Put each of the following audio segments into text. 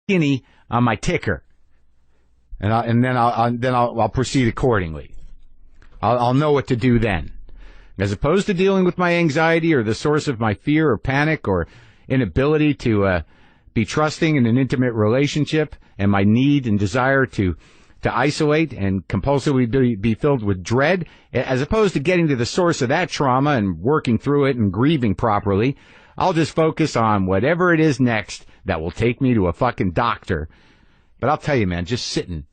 skinny on my ticker, and then I'll proceed accordingly. I'll know what to do then, as opposed to dealing with my anxiety or the source of my fear or panic or inability to be trusting in an intimate relationship, and my need and desire to isolate and compulsively be filled with dread, as opposed to getting to the source of that trauma and working through it and grieving properly. I'll just focus on whatever it is next that will take me to a fucking doctor. But I'll tell you, man, just sitting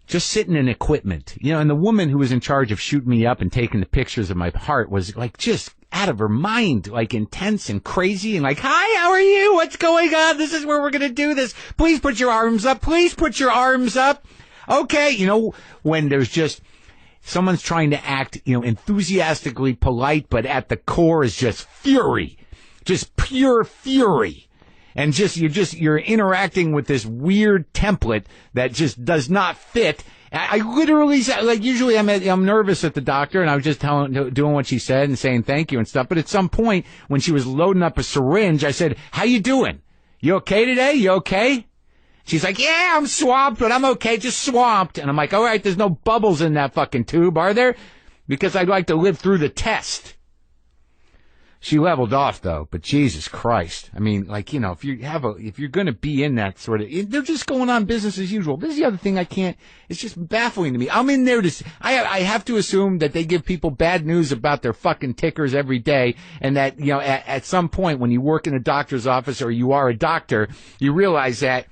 in equipment, and the woman who was in charge of shooting me up and taking the pictures of my heart was like just out of her mind, like intense and crazy and like, hi, how are you? What's going on? This is where we're going to do this. Please put your arms up. Please put your arms up. Okay. When there's just someone's trying to act, enthusiastically polite, but at the core is just fury, just pure fury. And you're interacting with this weird template that just does not fit. I literally said, like, usually I'm nervous at the doctor, and I was just doing what she said and saying thank you and stuff. But at some point, when she was loading up a syringe, I said, how you doing? You okay today? You okay? She's like, yeah, I'm swamped, but I'm okay, just swamped. And I'm like, all right, there's no bubbles in that fucking tube, are there? Because I'd like to live through the test. She leveled off, though, but Jesus Christ. I mean, like, if you're going to be in that sort of, they're just going on business as usual. This is the other thing it's just baffling to me. I'm in there I have to assume that they give people bad news about their fucking tickers every day, and that, at some point when you work in a doctor's office or you are a doctor, you realize that,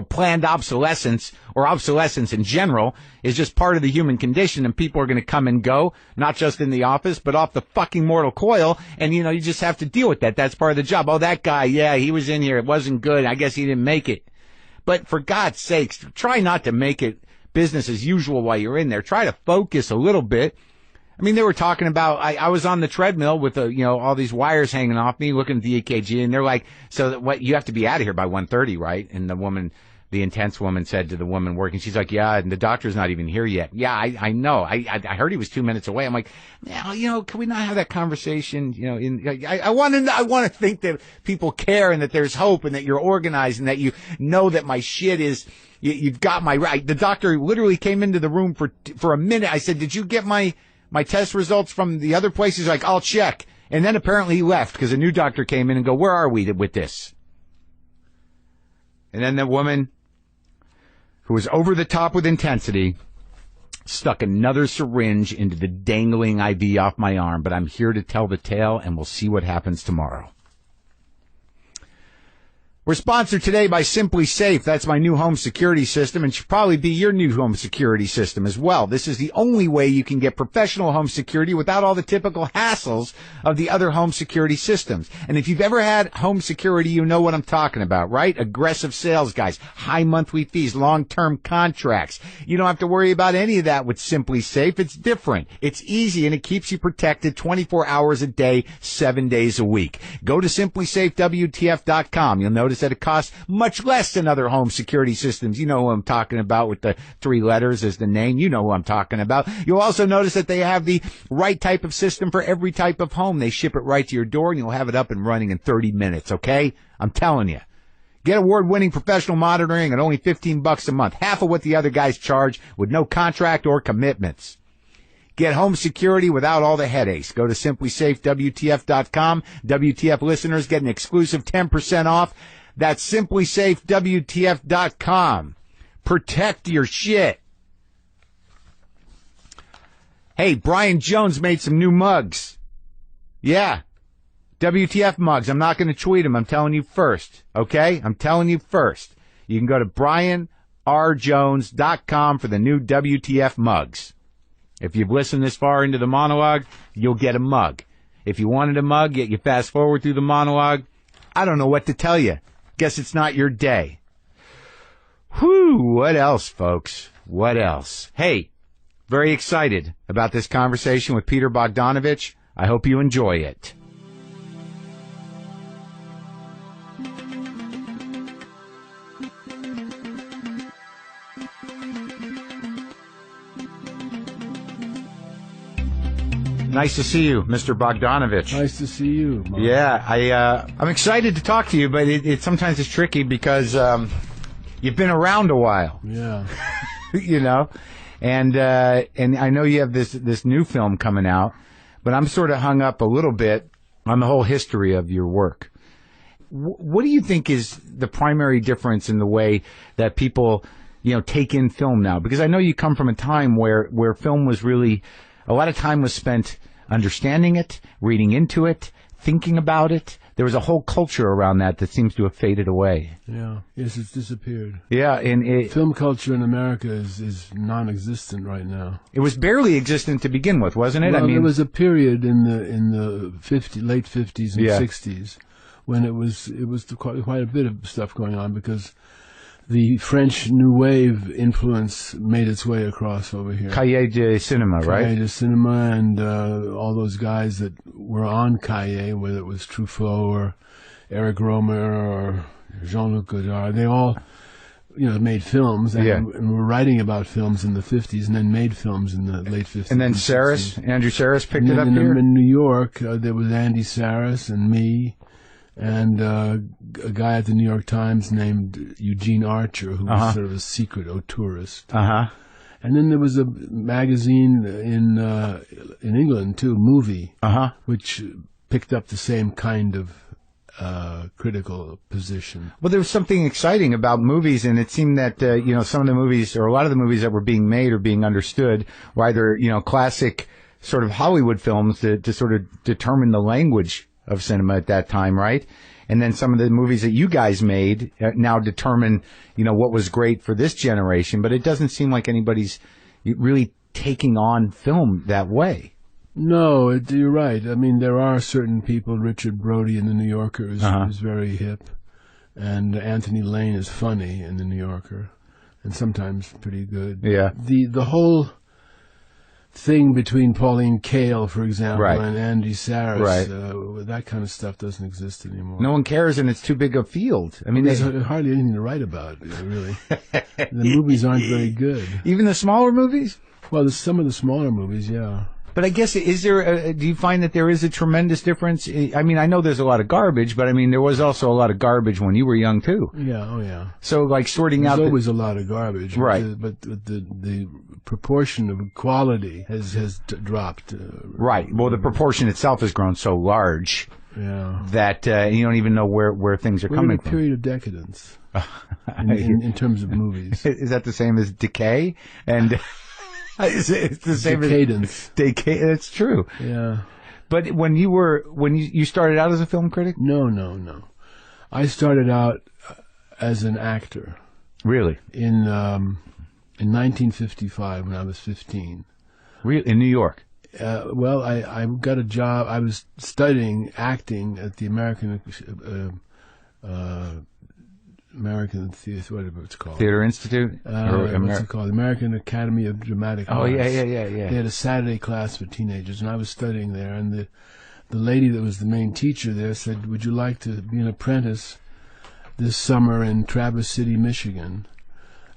planned obsolescence or obsolescence in general is just part of the human condition, and people are going to come and go, not just in the office, but off the fucking mortal coil. And, you just have to deal with that. That's part of the job. Oh, that guy, yeah, he was in here. It wasn't good. I guess he didn't make it. But for God's sakes, try not to make it business as usual while you're in there. Try to focus a little bit. I mean, they were talking about, I was on the treadmill with, all these wires hanging off me, looking at the EKG, and they're like, so what, you have to be out of here by 1:30, right? And the intense woman said to the woman working, she's like, yeah, and the doctor's not even here yet. Yeah, I know. I heard he was 2 minutes away. I'm like, can we not have that conversation? I want to think that people care and that there's hope and that you're organized and that you know that my shit is, you've got my right. The doctor literally came into the room for a minute. I said, did you get my test results from the other place? He's like, I'll check. And then apparently he left because a new doctor came in and go, where are we with this? And then the woman, who was over the top with intensity, stuck another syringe into the dangling IV off my arm. But I'm here to tell the tale, and we'll see what happens tomorrow. We're sponsored today by Simply Safe. That's my new home security system, and should probably be your new home security system as well. This is the only way you can get professional home security without all the typical hassles of the other home security systems. And if you've ever had home security, you know what I'm talking about, right? Aggressive sales guys, high monthly fees, long-term contracts. You don't have to worry about any of that with Simply Safe. It's different. It's easy, and it keeps you protected 24 hours a day, 7 days a week. Go to simplysafewtf.com. You'll notice that it costs much less than other home security systems. You know who I'm talking about with the 3 letters as the name. You know who I'm talking about. You'll also notice that they have the right type of system for every type of home. They ship it right to your door, and you'll have it up and running in 30 minutes, okay? I'm telling you. Get award-winning professional monitoring at only $15 a month, half of what the other guys charge, with no contract or commitments. Get home security without all the headaches. Go to simplysafewtf.com. WTF listeners get an exclusive 10% off. That's simplysafewtf.com. Protect your shit. Hey, Brian Jones made some new mugs. Yeah. WTF mugs. I'm not going to tweet them. I'm telling you first. Okay? I'm telling you first. You can go to brianrjones.com for the new WTF mugs. If you've listened this far into the monologue, you'll get a mug. If you wanted a mug, yet you fast forward through the monologue, I don't know what to tell you. Guess it's not your day. Whew, what else, folks? What else? Hey, very excited about this conversation with Peter Bogdanovich. I hope you enjoy it. Nice to see you, Mr. Bogdanovich. Nice to see you, Mark. Yeah, I'm excited to talk to you, but it sometimes it's tricky because you've been around a while. Yeah. You know, and I know you have this new film coming out, but I'm sort of hung up a little bit on the whole history of your work. What do you think is the primary difference in the way that people, take in film now? Because I know you come from a time where film was really, a lot of time was spent understanding it, reading into it, thinking about it. There was a whole culture around that seems to have faded away. Yeah. Yes, it's disappeared. Yeah, and film culture in America is non-existent right now. It was barely existent to begin with, wasn't it? Well, I mean, there was a period in the late 50s and 60s when it was quite a bit of stuff going on because the French New Wave influence made its way across over here. Cahiers de Cinema, right? Cahiers de Cinema and all those guys that were on Cahiers, whether it was Truffaut or Eric Romer or Jean-Luc Godard, they all, made films and were writing about films in the 50s and then made films in the late 50s. And then Andrew Saris picked it up here? In New York, there was Andy Saris and me. And a guy at the New York Times named Eugene Archer, who was sort of a secret auteurist. And then there was a magazine in England too, Movie, which picked up the same kind of critical position. Well, there was something exciting about movies, and it seemed that some of the movies, or a lot of the movies that were being made or being understood, were either classic sort of Hollywood films to sort of determine the language of cinema at that time, right? And then some of the movies that you guys made now determine, what was great for this generation, but it doesn't seem like anybody's really taking on film that way. No, you're right. I mean, there are certain people, Richard Brody in The New Yorker is very hip, and Anthony Lane is funny in The New Yorker, and sometimes pretty good. Yeah. The whole thing between Pauline Kael, for example, and Andy Saris, that kind of stuff doesn't exist anymore. No one cares, and it's too big a field. I mean, there's hardly anything to write about, really. The movies aren't very good. Even the smaller movies? Well, there's some of the smaller movies, yeah. But I guess, do you find that there is a tremendous difference? I mean, I know there's a lot of garbage, but I mean, there was also a lot of garbage when you were young, too. Yeah, oh yeah. So, like, sorting out... There's always a lot of garbage. Right. But the proportion of quality has dropped. Right. Well, the proportion itself has grown so large that you don't even know where things are coming from. We're in a period of decadence in terms of movies. Is that the same as decay? And... It's the same Decadence. It's true. Yeah. But when you started out as a film critic? No. I started out as an actor. Really? In 1955 when I was 15. Really? In New York? Well, I got a job. I was studying acting at the American Theater, whatever it's called. Theater Institute? What's it called? American Academy of Dramatic Arts. Oh, yeah. They had a Saturday class for teenagers, and I was studying there, and the lady that was the main teacher there said, would you like to be an apprentice this summer in Traverse City, Michigan?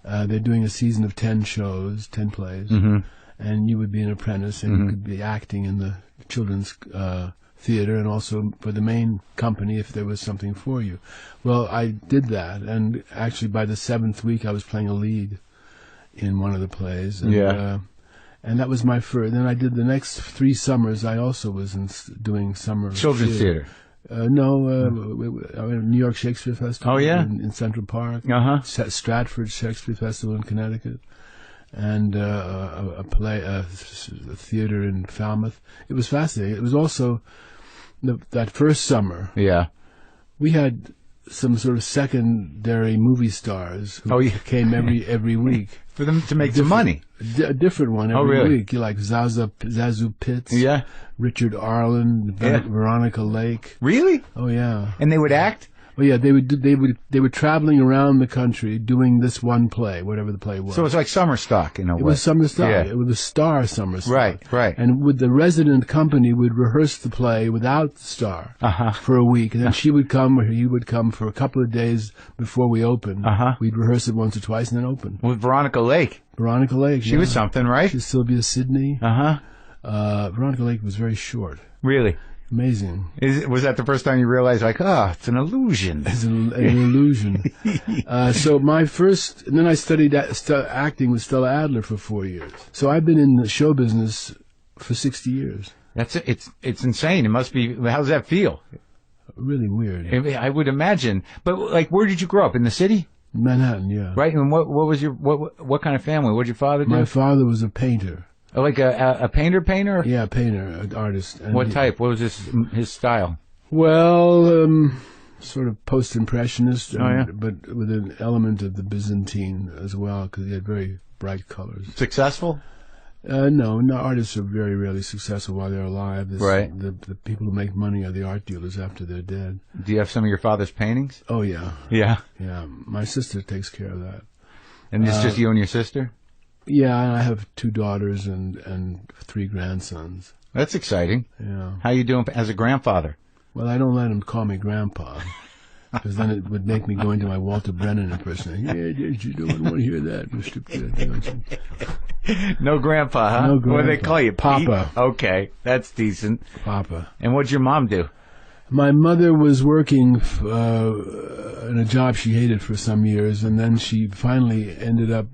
They're doing a season of 10 shows, 10 plays, and you would be an apprentice, and you could be acting in the children's theater and also for the main company if there was something for you. Well, I did that, and actually by the 7th week I was playing a lead in one of the plays. And, and that was my first. Then I did the next 3 summers. I also was doing summer children's theater. New York Shakespeare Festival. Oh yeah, in Central Park. Stratford Shakespeare Festival in Connecticut. And a theater in Falmouth. It was fascinating. It was also that first summer. Yeah, we had some sort of secondary movie stars who came every week for them to make some money. A different one every week. Like Zazu Pitts. Yeah, Richard Arlen, Veronica Lake. Really? Oh yeah. And they would act. Well, yeah, they were traveling around the country doing this one play, whatever the play was. So it's like summer stock in a way. It was summer stock. Yeah. It was a star summer stock. Right. And with the resident company would rehearse the play without the star for a week, and then she would come or he would come for a couple of days before we opened. We'd rehearse it once or twice and then open. With Veronica Lake. Veronica Lake. She was something, right? She's Sylvia Sidney. Veronica Lake was very short. Really? Amazing. Was that the first time you realized, like, it's an illusion? It's an illusion. So my first, and then I studied acting with Stella Adler for 4 years. So I've been in the show business for 60 years. It's insane. It must be. How does that feel? Really weird. I would imagine. But like, where did you grow up? In the city? Manhattan, yeah. Right. And what was your what kind of family? What did your father do? My father was a painter. Like a painter? Yeah, painter, an artist. And what type? What was his style? Well, sort of post-impressionist, yeah? But with an element of the Byzantine as well, because he had very bright colors. Successful? No, artists are very rarely successful while they're alive. Right. The people who make money are the art dealers after they're dead. Do you have some of your father's paintings? Oh, yeah. Yeah? Yeah. My sister takes care of that. And it's just you and your sister? Yeah, I have 2 daughters and 3 grandsons. That's exciting. Yeah. How you doing as a grandfather? Well, I don't let them call me grandpa, because then it would make me go into my Walter Brennan impersonation. Yeah, did you don't want to hear that, Mr. No grandpa, huh? No grandpa. What do they call you? Papa. Pete? Okay, that's decent. Papa. And what'd your mom do? My mother was working in a job she hated for some years, and then she finally ended up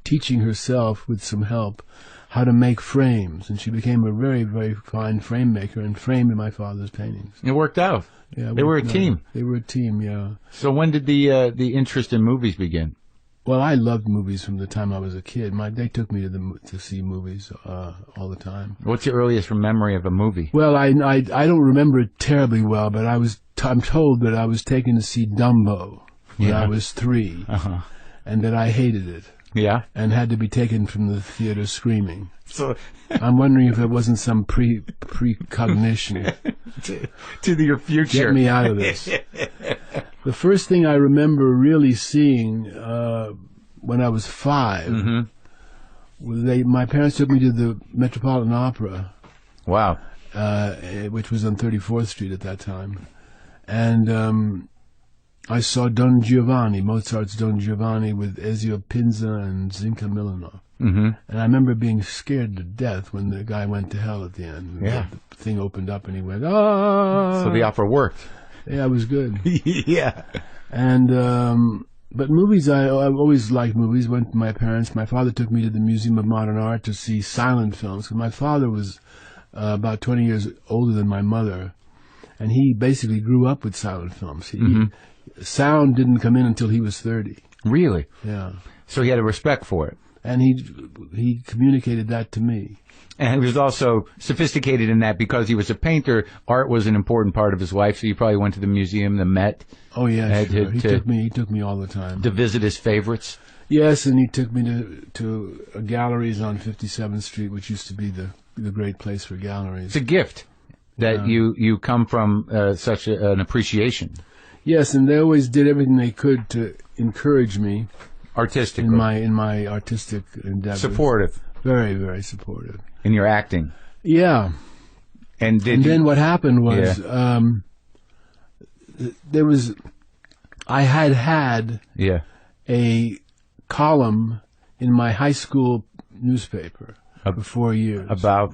teaching herself, with some help, how to make frames, and she became a very, very fine frame maker and framed my father's paintings. It worked out. Yeah, they were a team. They were a team, yeah. So when did the interest in movies begin? Well, I loved movies from the time I was a kid. They took me to see movies all the time. What's your earliest memory of a movie? Well, I don't remember it terribly well, but I'm told that I was taken to see Dumbo when I was 3, and that I hated it. Yeah, and had to be taken from the theater screaming. So I'm wondering if it wasn't some precognition to your future. Get me out of this. The first thing I remember really seeing when I was 5, my parents took me to the Metropolitan Opera. Wow. Which was on 34th Street at that time, and I saw Don Giovanni, Mozart's Don Giovanni, with Ezio Pinza and Zinka Milanov. And I remember being scared to death when the guy went to hell at the end. Yeah. The thing opened up and he went, ah! So the opera worked. Yeah, it was good. Yeah. And, but movies, I always liked movies. Went with my parents. My father took me to the Museum of Modern Art to see silent films, because my father was about 20 years older than my mother. And he basically grew up with silent films. Sound didn't come in until he was 30. Really? Yeah. So he had a respect for it. And he communicated that to me. And he was also sophisticated in that because he was a painter. Art was an important part of his life, so you probably went to the museum, the Met. Oh yeah, sure. He took me all the time to visit his favorites. Yes, and he took me to galleries on 57th Street, which used to be the great place for galleries. It's a gift that you come from such an appreciation. Yes, and they always did everything they could to encourage me artistically in my artistic endeavors. Supportive, very, very supportive in your acting. Yeah, and then what happened was I had a column in my high school newspaper for 4 years about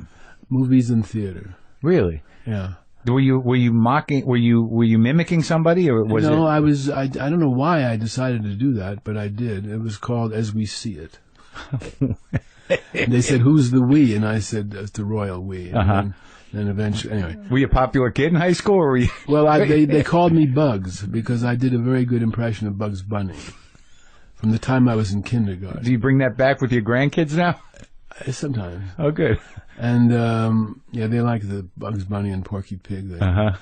movies and theater. Really? Yeah. Were you mocking? Were you mimicking somebody, or was it? No, I was. I don't know why I decided to do that, but I did. It was called As We See It. And they said, "Who's the we?" And I said, "The royal we." And then eventually, anyway. Were you a popular kid in high school, or were you? Well, they called me Bugs because I did a very good impression of Bugs Bunny from the time I was in kindergarten. Do you bring that back with your grandkids now? Sometimes. Oh, good. And they like the Bugs Bunny and Porky Pig thing.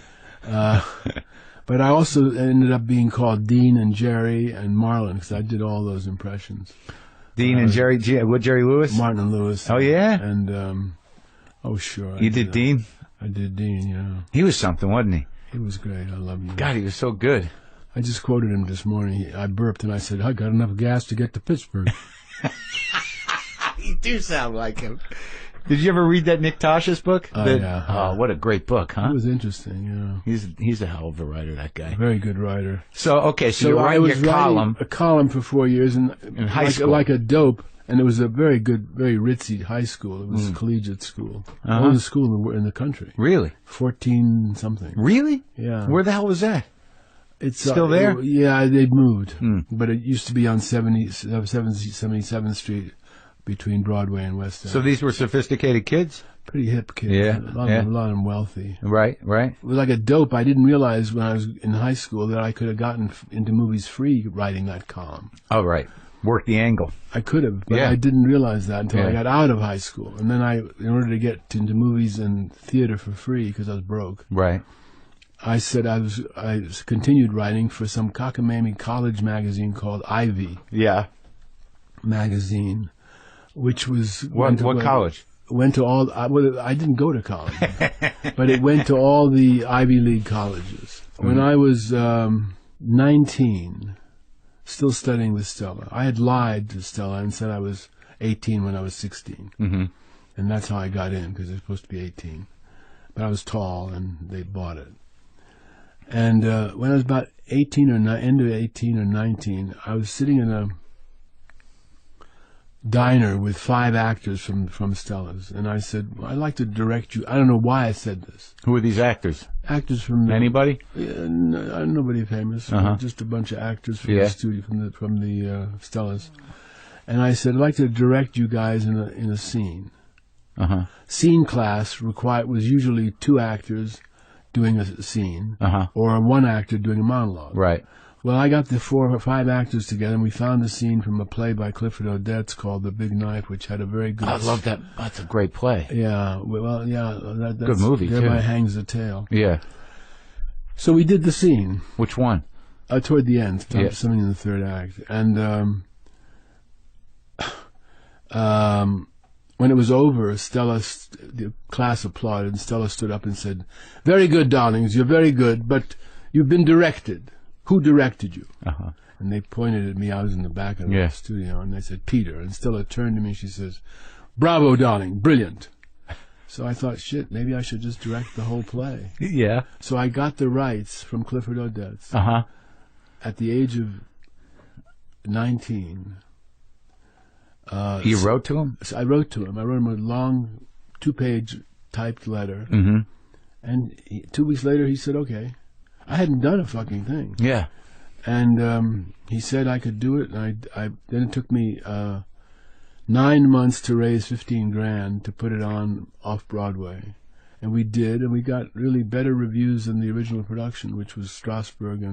But I also ended up being called Dean and Jerry and Marlon because I did all those impressions. Dean and Jerry, what, Jerry Lewis? Martin and Lewis. Oh, yeah? And, sure. You did Dean? I did Dean, yeah. He was something, wasn't he? He was great. I love him. God, he was so good. I just quoted him this morning. I burped and I said, I got enough gas to get to Pittsburgh. You do sound like him. Did you ever read that Nick Tosh's book? Yeah. Oh, what a great book, huh? It was interesting, yeah. He's a hell of a writer, that guy. Very good writer. So, okay, so you're writing your column. A column for 4 years in high school. Like a dope. And it was a very good, very ritzy high school. It was a collegiate school. Uh-huh. Oldest school in the country. Really? 14 something. Really? Yeah. Where the hell was that? It's still there? Yeah, they moved. But it used to be on 77th Street between Broadway and West End. So these were sophisticated kids? Pretty hip kids. Yeah. A lot of them wealthy. Right. It was like a dope. I didn't realize when I was in high school that I could have gotten into movies free writing that column. Oh, right. Work the angle. I could have, but I didn't realize that until Yeah. I got out of high school. And then in order to get into movies and theater for free, because I was broke, Right. I said I continued writing for some cockamamie college magazine called Ivy Yeah. magazine, which was... What college? Went to all... I didn't go to college, but it went to all the Ivy League colleges. When I was 19... still studying with Stella. I had lied to Stella and said I was 18 when I was 16. Mm-hmm. And that's how I got in, because they're supposed to be 18. But I was tall, and they bought it. And when I was about 18 or end of 18 or 19, I was sitting in a diner with 5 actors from Stella's. And I said, well, I'd like to direct you. I don't know why I said this. Who are these actors? Actors from... Anybody? Nobody famous. Just a bunch of actors from the studio, from the Stella's. And I said, I'd like to direct you guys in a scene. Scene class was usually 2 actors doing a scene, or 1 actor doing a monologue. Right. Well, I got the 4 or 5 actors together, and we found a scene from a play by Clifford Odets called The Big Knife, which had a very good... I love that. That's a great play. Yeah. Well, yeah. That's good movie, too. Thereby hangs the tale. Yeah. So we did the scene. Which one? Toward the end, something in the 3rd act. And when it was over, the class applauded, and Stella stood up and said, "Very good, darlings, you're very good, but you've been directed. Who directed you?" And they pointed at me. I was in the back of the studio, and they said, "Peter." And Stella turned to me and she says, "Bravo, darling, brilliant." So I thought, shit, maybe I should just direct the whole play. Yeah. So I got the rights from Clifford Odets at the age of 19. You wrote to him? I wrote to him. I wrote him a long 2-page typed letter. And 2 weeks later, he said, okay. I hadn't done a fucking thing. Yeah. And he said I could do it. And then it took me 9 months to raise $15,000 to put it on off-Broadway. And we did, and we got really better reviews than the original production, which was Strasberg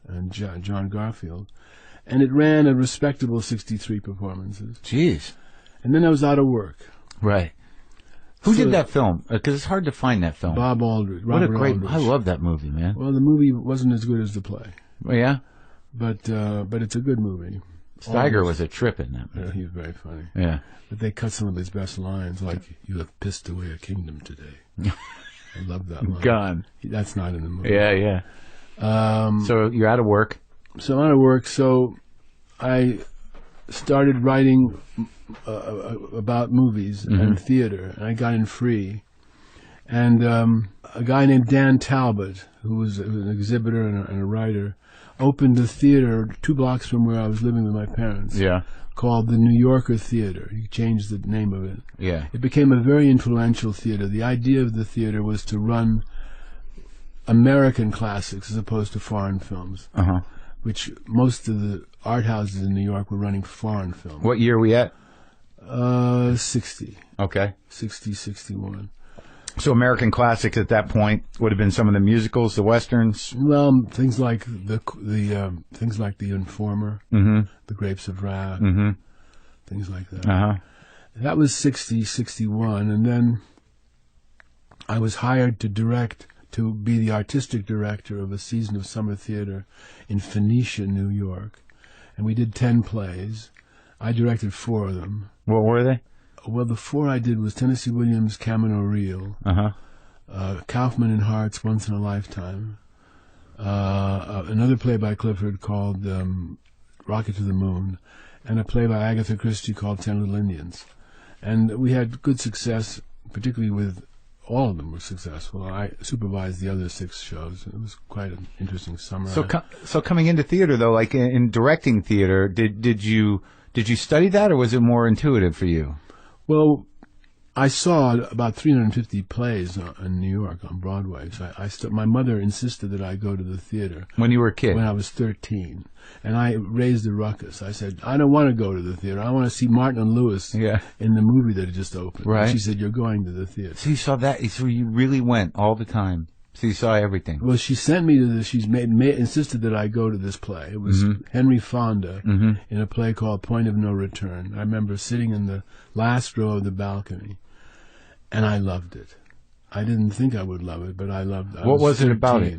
and John Garfield. And it ran a respectable 63 performances. Jeez. And then I was out of work. Right. Who did that film? Because it's hard to find that film. Bob Aldrich. What a great... Aldrich. I love that movie, man. Well, the movie wasn't as good as the play. Oh, yeah? But it's a good movie. Steiger was a trip in that movie. He was very funny. Yeah. But they cut some of his best lines, like, "You have pissed away a kingdom today." I love that line. Gone. That's not in the movie. Yeah. So you're out of work. So I'm out of work, so I started writing about movies and theater, and I got in free. And a guy named Dan Talbot, who was an exhibitor and a writer, opened a theater 2 blocks from where I was living with my parents. Yeah. Called the New Yorker Theater. He changed the name of it. Yeah. It became a very influential theater. The idea of the theater was to run American classics as opposed to foreign films, which most of the art houses in New York were running foreign films. What year are we at? 60. Okay. 60, 61. So American classics at that point would have been some of the musicals, the westerns. Well, things like the Informer, The Grapes of Wrath, things like that. That was 60, 61, and then I was hired to be the artistic director of a season of summer theater in Phoenicia, New York, and we did 10 plays. I directed 4 of them. What were they? Well, the 4 I did was Tennessee Williams' Camino Real, Kaufman and Hart's Once in a Lifetime, another play by Clifford called Rocket to the Moon, and a play by Agatha Christie called 10 Little Indians. And we had good success, particularly with all of them were successful. I supervised the other 6 shows. It was quite an interesting summer. So coming into theater, though, like in directing theater, did you Did you study that, or was it more intuitive for you? Well, I saw about 350 plays in New York on Broadway. So my mother insisted that I go to the theater. When you were a kid? When I was 13. And I raised a ruckus. I said, I don't want to go to the theater. I want to see Martin and Lewis in the movie that had just opened. Right. And she said, you're going to the theater. So you saw that. So you really went all the time. So you saw everything. Well, she sent me to this. She's insisted that I go to this play. It was Henry Fonda in a play called Point of No Return. I remember sitting in the last row of the balcony, and I loved it. I didn't think I would love it, but I loved it. What was it about it?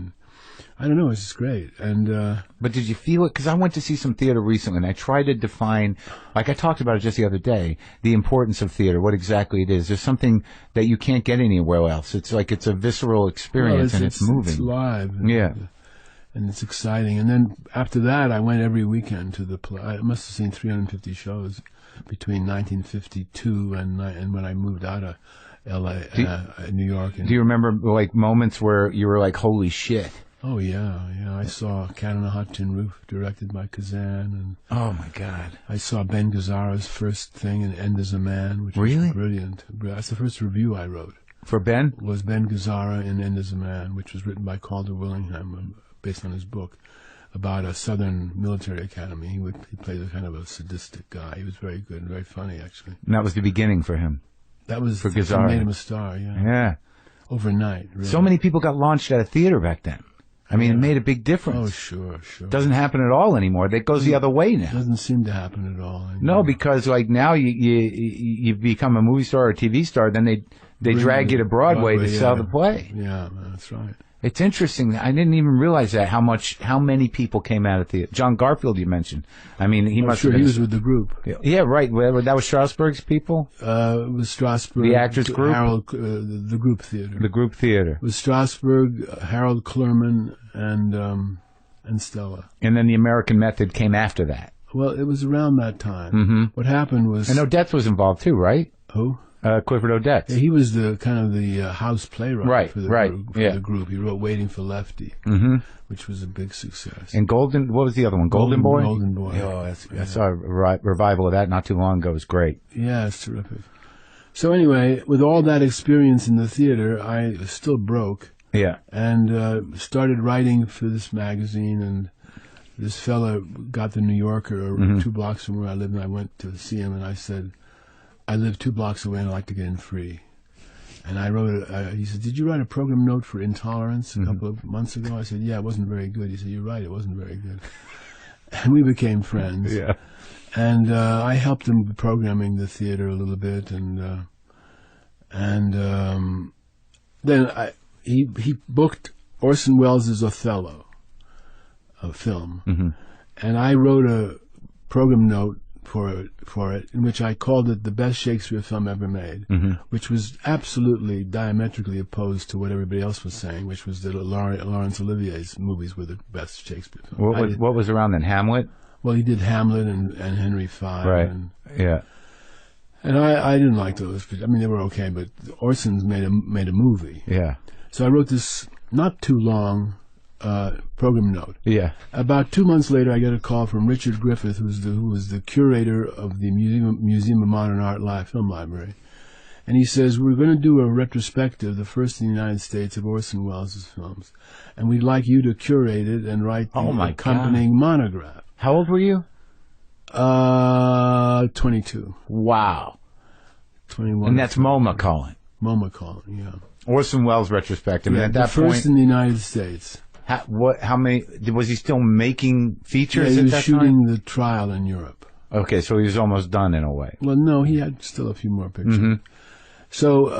I don't know. It's just great. And but did you feel it? Because I went to see some theater recently, and I tried to define, like I talked about it just the other day, the importance of theater, what exactly it is. There's something that you can't get anywhere else. It's like it's a visceral experience, and it's moving. It's live. And it's exciting. And then after that, I went every weekend to the play. I must have seen 350 shows between 1952 and when I moved out of L.A., New York. Do you remember like moments where you were like, holy shit? Oh, yeah. I saw Cat on a Hot Tin Roof, directed by Kazan. And oh, my God. I saw Ben Gazzara's first thing in End as a Man, which was brilliant. That's the first review I wrote. For Ben? Was Ben Gazzara in End as a Man, which was written by Calder Willingham, based on his book, about a Southern military academy. He played a kind of a sadistic guy. He was very good and very funny, actually. And that was the beginning for him? That was for Gazzara. Made him a star, Yeah. Overnight, really. So many people got launched out of theater back then. I mean, it made a big difference. Oh, sure. Doesn't happen at all anymore. That goes the other way now. Doesn't seem to happen at all anymore. No, because like now you become a movie star or a TV star, then they drag you to Broadway to sell the play. Yeah, that's right. It's interesting. I didn't even realize that how many people came out of theater. John Garfield, you mentioned. I mean, he must. Sure, have been he was with the group. Yeah, right. That was Strasberg's people. It was Strasberg. The actors group. Harold, the group theater. The group theater. It was Strasberg, Harold Clurman, and Stella. And then the American Method came after that. Well, it was around that time. Mm-hmm. What happened was. And Odets was involved too, right? Who? Clifford Odets. Yeah, he was the kind of the house playwright for the group. He wrote Waiting for Lefty, which was a big success. And what was the other one? Golden Boy? Golden Boy. Oh, I saw a revival of that not too long ago. It was great. Yeah, it's terrific. So anyway, with all that experience in the theater, I was still broke. Yeah. And started writing for this magazine, and this fella got the New Yorker 2 blocks from where I lived, and I went to see him, and I said, I live 2 blocks away and I'd like to get in free. And I wrote he said, did you write a program note for Intolerance a couple of months ago? I said, yeah, it wasn't very good. He said, you're right, it wasn't very good. And we became friends. Yeah. And I helped him with programming the theater a little bit. And then he booked Orson Welles' Othello, a film. And I wrote a program note for it, in which I called it the best Shakespeare film ever made, which was absolutely diametrically opposed to what everybody else was saying, which was that Laurence Olivier's movies were the best Shakespeare film. What was around then? Hamlet? Well, he did Hamlet and Henry V. Right. And I didn't like those. I mean, they were okay, but Orson made a movie. Yeah. So I wrote this not too long program note. Yeah. About 2 months later, I get a call from Richard Griffith, who was the curator of the Museum of Modern Art Film Library. And he says, we're going to do a retrospective, the first in the United States, of Orson Welles' films. And we'd like you to curate it and write the accompanying monograph. How old were you? 22. Wow. 21. And that's MoMA calling. MoMA calling, yeah. Orson Welles retrospective. Yeah, and at that the first in the United States. How many? Was he still making features? Yeah, he was shooting time? the trial in Europe. Okay, so he was almost done in a way. Well, no, he had still a few more pictures. So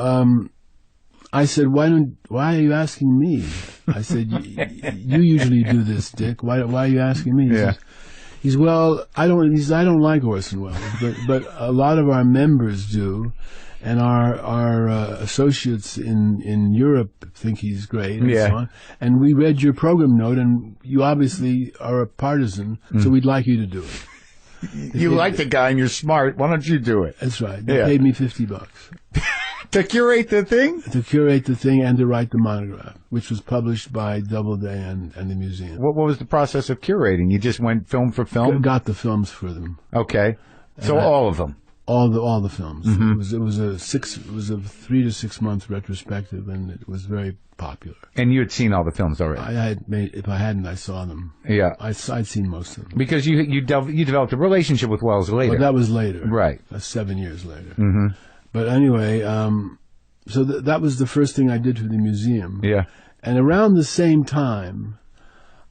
I said, "Why are you asking me?" I said, "You usually do this, Dick. Why are you asking me?" He says, "Well, I don't like Orson Welles, but a lot of our members do." And our associates in Europe think he's great, and so on. And we read your program note, and you obviously are a partisan, so we'd like you to do it. You like the guy, and you're smart. Why don't you do it? That's right. They paid me $50 to curate the thing. To curate the thing and to write the monograph, which was published by Doubleday and the museum. What was the process of curating? You just went film for film? Got the films for them. Okay. So all of them. All the films. Mm-hmm. It was a 3 to 6 month retrospective, and it was very popular. And you had seen all the films already. If I hadn't, I saw them. Yeah, I'd seen most of them because you developed a relationship with Welles later. But that was later, right? 7 years later. Mm-hmm. But anyway, so that was the first thing I did for the museum. Yeah, and around the same time,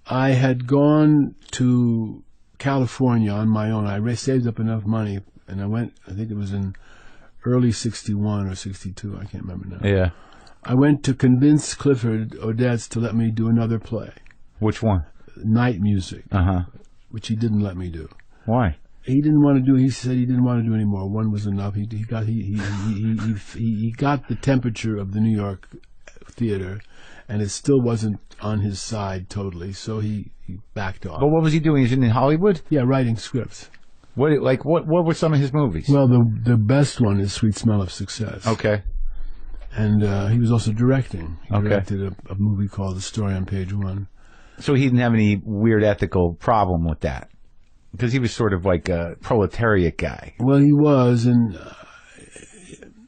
I had gone to California on my own. I saved up enough money. And I went, I think it was in early 61 or 62, I can't remember now. Yeah. I went to convince Clifford Odets to let me do another play. Which one? Night Music. Uh-huh. Which he didn't let me do. Why? He didn't want to do, he said he didn't want to do any more. One was enough. He got the temperature of the New York theater, and it still wasn't on his side totally, so he backed off. But what was he doing? He was in Hollywood? Yeah, writing scripts. What were some of his movies? Well, the best one is Sweet Smell of Success. Okay. And he was also directing. He directed a movie called The Story on Page One. So he didn't have any weird ethical problem with that? Because he was sort of like a proletariat guy. Well, he was, and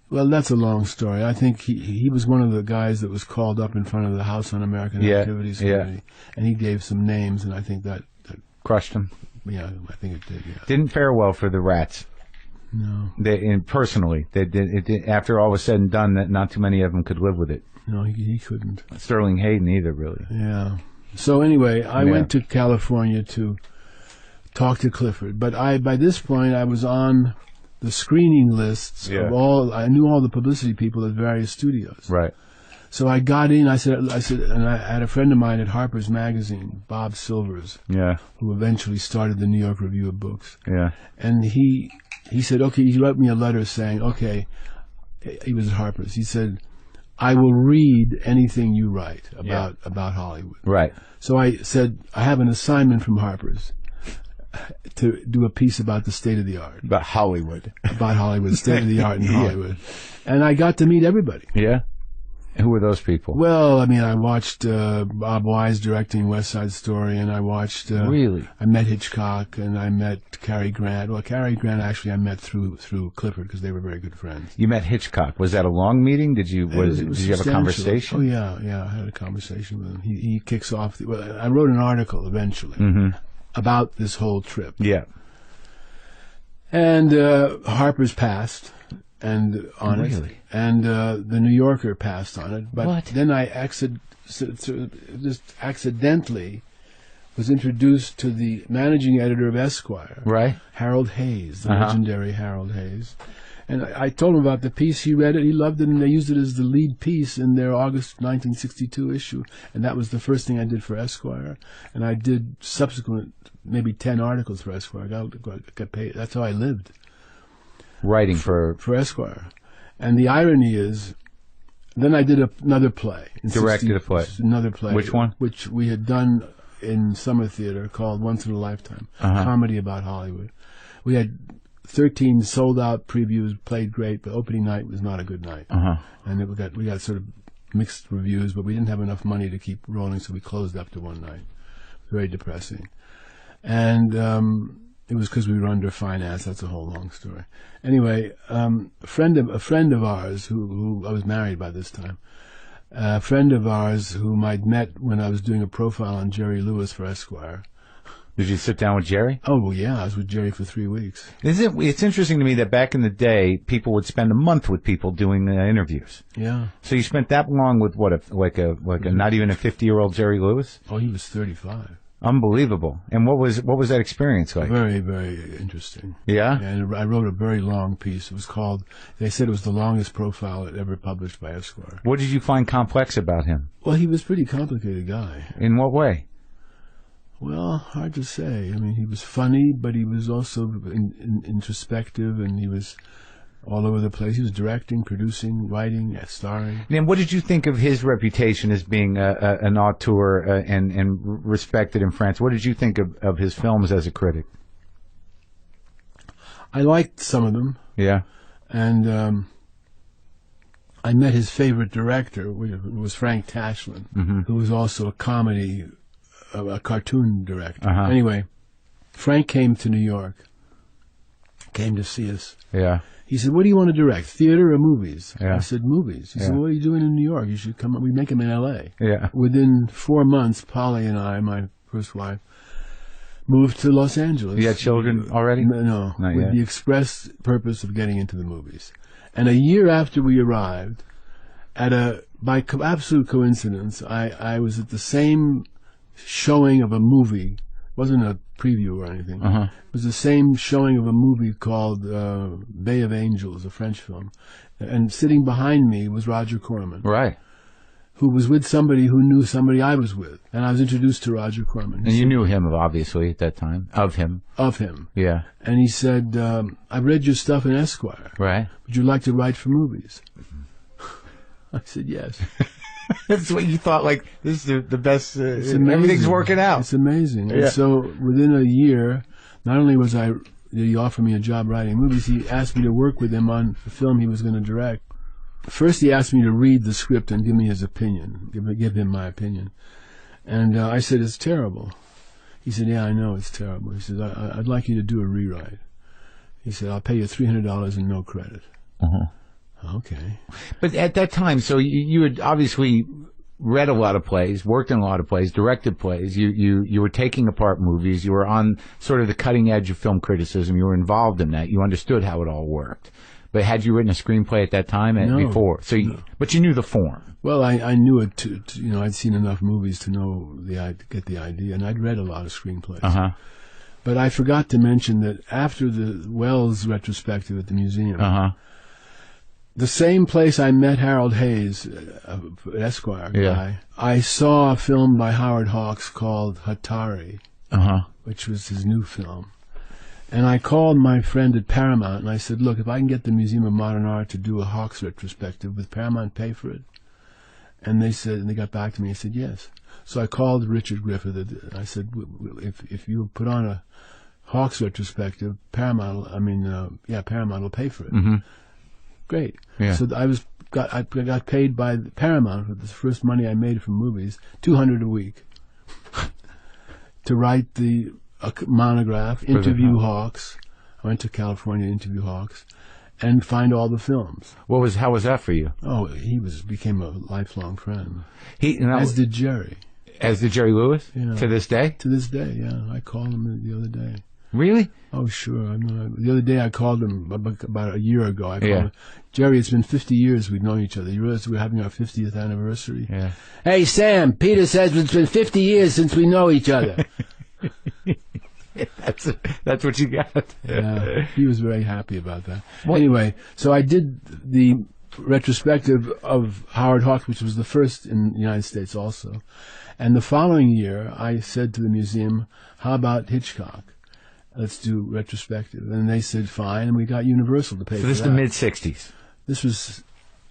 well, that's a long story. I think he was one of the guys that was called up in front of the House Un-American Activities Committee, and he gave some names, and I think that crushed him. Yeah, I think it did. Yeah. Didn't fare well for the Rats. No. Personally, after all was said and done, that not too many of them could live with it. No, he couldn't. Sterling Hayden either, really. Yeah. So anyway, I went to California to talk to Clifford, but by this point I was on the screening lists of I knew all the publicity people at various studios. Right. So I got in. I said, and I had a friend of mine at Harper's Magazine, Bob Silvers, who eventually started the New York Review of Books. Yeah. And he said, okay, he wrote me a letter saying, okay, he was at Harper's. He said, I will read anything you write about Hollywood. Right. So I said, I have an assignment from Harper's to do a piece about the state of the art. About Hollywood. About Hollywood, state of the art in Hollywood. And I got to meet everybody. Yeah. Who were those people? Well, I mean, I watched Bob Wise directing West Side Story, and I watched... really? I met Hitchcock, and I met Cary Grant. Well, Cary Grant, actually, I met through Clifford, because they were very good friends. You met Hitchcock. Was that a long meeting? Did you have a conversation? Oh, yeah, I had a conversation with him. He kicks off... I wrote an article, eventually, about this whole trip. Yeah. And Harper's passed... and on it, and the New Yorker passed on it. But then I just accidentally was introduced to the managing editor of Esquire, Harold Hayes, the legendary Harold Hayes. And I told him about the piece. He read it, he loved it, and they used it as the lead piece in their August 1962 issue. And that was the first thing I did for Esquire. And I did subsequent, maybe 10 articles for Esquire. I got paid. That's how I lived. Writing for Esquire. And the irony is, then I did another play. Directed a play. Another play. Which one? Which we had done in Summer Theater, called Once in a Lifetime. Comedy about Hollywood. We had 13 sold-out previews, played great, but opening night was not a good night. And we got sort of mixed reviews, but we didn't have enough money to keep rolling, so we closed up to one night. Very depressing. And... it was because we were under finance. That's a whole long story. Anyway, a friend of ours who I was married by this time, a friend of ours whom I'd met when I was doing a profile on Jerry Lewis for Esquire. Did you sit down with Jerry? Oh, well, yeah. I was with Jerry for 3 weeks. It's interesting to me that back in the day, people would spend a month with people doing interviews. Yeah. So you spent that long with like a not even a 50-year-old Jerry Lewis? Oh, he was 35. Unbelievable. And what was that experience like? Very, very interesting. Yeah? And I wrote a very long piece. It was called, they said it was the longest profile ever published by Esquire. What did you find complex about him? Well, he was a pretty complicated guy. In what way? Well, hard to say. I mean, he was funny, but he was also introspective, and he was all over the place. He was directing, producing, writing, starring. And what did you think of his reputation as being an auteur and respected in France? What did you think of his films as a critic? I liked some of them. Yeah. And I met his favorite director, who was Frank Tashlin, who was also a cartoon director. Anyway, Frank came to New York. came to see us. Yeah. He said, what do you want to direct, theater or movies? Yeah. I said, movies. He said, what are you doing in New York? You should come up. We make them in L.A. Yeah. Within 4 months, Polly and I, my first wife, moved to Los Angeles. You had children already? No, Not with yet. the express purpose of getting into the movies. And a year after we arrived, by absolute coincidence, I was at the same showing of a movie. It wasn't a preview or anything. Uh-huh. It was the same showing of a movie called Bay of Angels, a French film. And sitting behind me was Roger Corman, Right. who was with somebody who knew somebody I was with. And I was introduced to Roger Corman. And you knew him, obviously, at that time. Of him. Of him. Yeah. And he said, I read your stuff in Esquire. Right. Would you like to write for movies? I said, yes. That's what you thought, like, this is the best, It's amazing. everything's working out. It's amazing. Yeah. And so within a year, not only did he offer me a job writing movies, he asked me to work with him on the film he was going to direct. First, he asked me to read the script and give me his opinion, give him my opinion. And I said, it's terrible. He said, yeah, I know it's terrible. He said, I'd like you to do a rewrite. He said, I'll pay you $300 and no credit. Uh-huh. Okay. But at that time, so you had obviously read a lot of plays, worked in a lot of plays, directed plays. You were taking apart movies. You were on sort of the cutting edge of film criticism. You were involved in that. You understood how it all worked. But had you written a screenplay at that time and No, before? So, but you knew the form. Well, I knew it. I'd seen enough movies to know to get the idea, and I'd read a lot of screenplays. Uh-huh. But I forgot to mention that after the Welles retrospective at the museum, Uh-huh. the same place I met Harold Hayes, Esquire guy, I saw a film by Howard Hawks called Hatari, Uh-huh. which was his new film. And I called my friend at Paramount, and I said, look, if I can get the Museum of Modern Art to do a Hawks retrospective, would Paramount pay for it? And they got back to me and said, yes. So I called Richard Griffith, and I said, if you put on a Hawks retrospective, Paramount will pay for it. Mm-hmm. Great. Yeah. So I got paid by Paramount with the first money I made from movies, $200 a week, to write the monograph, interview Hawks. I went to California to interview Hawks, and find all the films. How was that for you? Oh, he became a lifelong friend. As did Jerry. As did Jerry Lewis? Yeah. To this day? To this day, yeah. I called him the other day. Really? Oh, sure. The other day I called him about a year ago. I called him, Jerry, it's been 50 years we've known each other. You realize we're having our 50th anniversary? Yeah. Hey, Sam, Peter says it's been 50 years since we know each other. That's what you got. Yeah, he was very happy about that. Anyway, so I did the retrospective of Howard Hawks, which was the first in the United States also. And the following year, I said to the museum, how about Hitchcock? Let's do retrospective. And they said, fine, and we got Universal to pay for that. This is the mid-'60s. This was,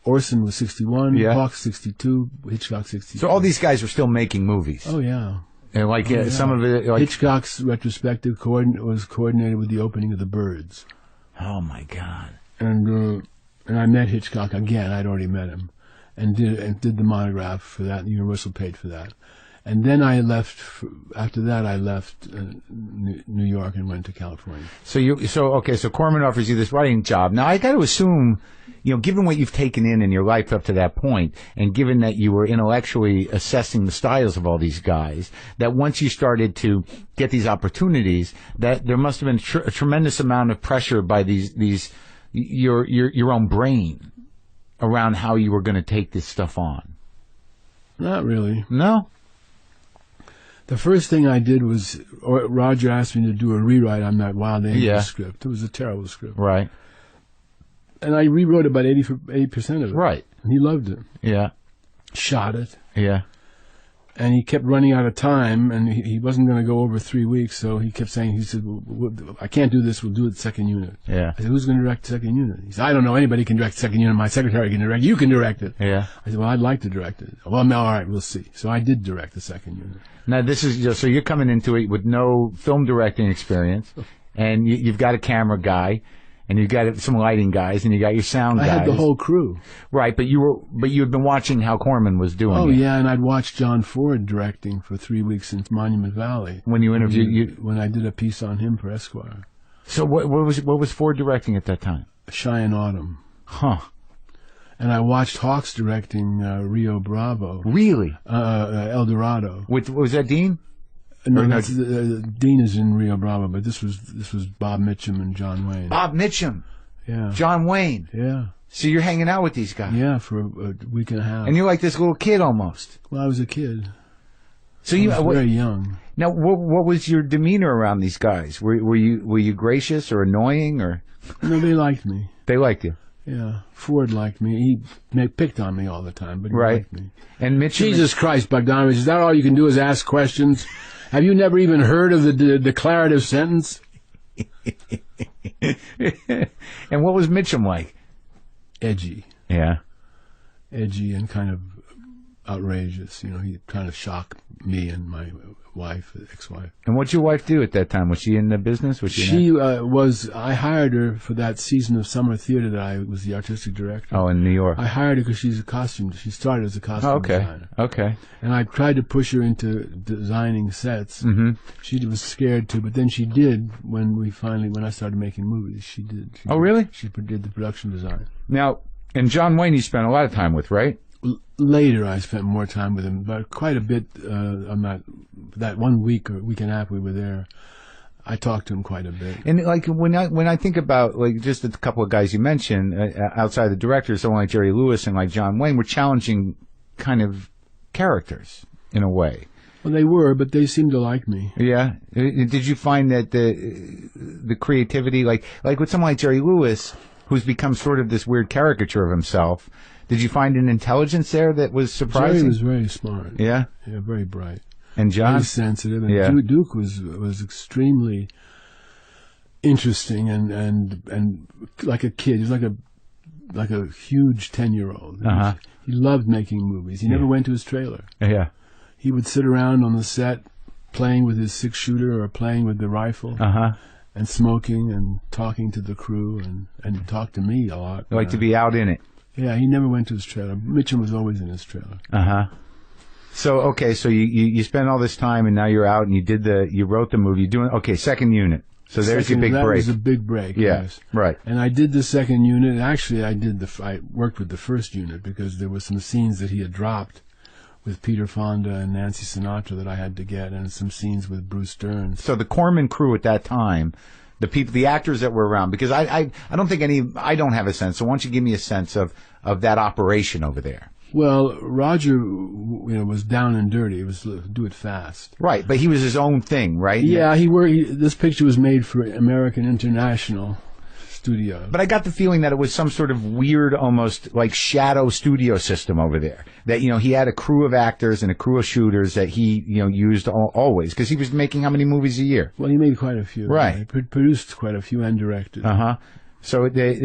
Orson was 61, Hawks 62, Hitchcock 62. So all these guys were still making movies. Oh, yeah. And some of it... Hitchcock's retrospective was coordinated with the opening of The Birds. Oh, my God. And I met Hitchcock again. I'd already met him. And did the monograph for that. And Universal paid for that. And then after that I left New York and went to California. So Corman offers you this writing job. Now I got to assume, given what you've taken in your life up to that point, and given that you were intellectually assessing the styles of all these guys, that once you started to get these opportunities, that there must have been a tremendous amount of pressure by your own brain around how you were going to take this stuff on. Not really. No? The first thing I did was, Roger asked me to do a rewrite on that Wild Angels script. It was a terrible script. Right. And I rewrote about 80% of it. Right. And he loved it. Yeah. Shot it. Yeah. And he kept running out of time, and he wasn't going to go over 3 weeks, so he kept saying, I can't do this, we'll do it second unit. Yeah. I said, who's going to direct the second unit? He said, I don't know, anybody can direct the second unit, my secretary can direct it, you can direct it. Yeah. I said, well, I'd like to direct it. Well, no, all right, we'll see. So I did direct the second unit. Now this is, so you're coming into it with no film directing experience, and you've got a camera guy, and you've got some lighting guys, and you got your sound guys. I had the whole crew. Right, but you had been watching how Corman was doing it. Oh, yeah, and I'd watched John Ford directing for 3 weeks in Monument Valley. When you interviewed... When I did a piece on him for Esquire. So what was Ford directing at that time? Cheyenne Autumn. Huh. And I watched Hawks directing Rio Bravo. Really? El Dorado. Was that Dean? No, Dean is in Rio Bravo, but this was Bob Mitchum and John Wayne. Bob Mitchum. Yeah. John Wayne. Yeah. So you're hanging out with these guys. Yeah, for a week and a half. And you're like this little kid almost. Well, I was a kid. So I was very young. Now, what was your demeanor around these guys? Were you gracious or annoying or? No, they liked me. They liked you. Yeah, Ford liked me. He picked on me all the time, but he liked me. And Mitchum. Jesus Christ, Bogdanovich, is that all you can do is ask questions? Have you never even heard of the declarative sentence? And what was Mitchum like? Edgy. Yeah. Edgy and kind of outrageous. You know, he trying to shock me and my wife, ex-wife. And what'd your wife do at that time? Was she in the business? I hired her for that season of summer theater that I was the artistic director. Oh, in New York. I hired her because she started as a costume designer. Okay. And I tried to push her into designing sets. Mm-hmm. She was scared to, but then she did when I started making movies. She did. Really? She did the production design. Now, and John Wayne you spent a lot of time with, right? Later, I spent more time with him, but quite a bit on that 1 week or week and a half we were there. I talked to him quite a bit. And like when I think about like just a couple of guys you mentioned outside the directors, someone like Jerry Lewis and like John Wayne were challenging kind of characters in a way. Well, they were, but they seemed to like me. Yeah. Did you find that the creativity, like with someone like Jerry Lewis, who's become sort of this weird caricature of himself? Did you find an intelligence there that was surprising? Jerry was very smart. Yeah? Yeah, very bright. And John? Very sensitive. And Duke was extremely interesting and like a kid. He was like a huge 10-year-old. Uh-huh. He loved making movies. He never went to his trailer. Yeah. He would sit around on the set playing with his 6-shooter or playing with the rifle. Uh-huh. And smoking and talking to the crew and talked to me a lot. Like to be out in it. Yeah, he never went to his trailer. Mitchum was always in his trailer. Uh-huh. So, okay, so you spent all this time and now you're out and you wrote the movie. Second unit. So there's your big break. That was a big break, yes. Right. And I did the second unit. Actually, I worked with the first unit because there were some scenes that he had dropped with Peter Fonda and Nancy Sinatra that I had to get, and some scenes with Bruce Dern. So the Corman crew at that time, the actors that were around, because I don't think I don't have a sense. So why don't you give me a sense of that operation over there? Well, Roger, was down and dirty. It was do it fast. Right, but he was his own thing, right? Yeah, this picture was made for American International Studio. But I got the feeling that it was some sort of weird, almost like shadow studio system over there. That, he had a crew of actors and a crew of shooters that he, used always. Because he was making how many movies a year? Well, he made quite a few. Right. He produced quite a few and directed. Uh-huh. So it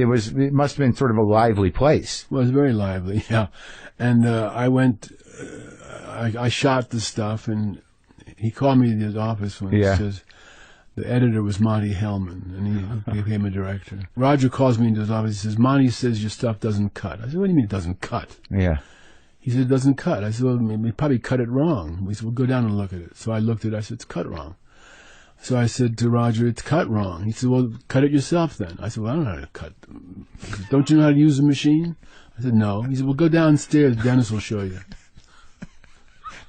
must have been sort of a lively place. Well, it was very lively, yeah. And I went, I shot the stuff, and he called me in his office when he says, the editor was Monty Hellman, and he became a director. Roger calls me into his office. He says, Monty says your stuff doesn't cut. I said, what do you mean it doesn't cut? Yeah. He said, it doesn't cut. I said, well, we probably cut it wrong. We said, well, go down and look at it. So I looked at it. I said, it's cut wrong. So I said to Roger, it's cut wrong. He said, well, cut it yourself then. I said, well, I don't know how to cut. He said, don't you know how to use the machine? I said, no. He said, well, go downstairs. Dennis will show you.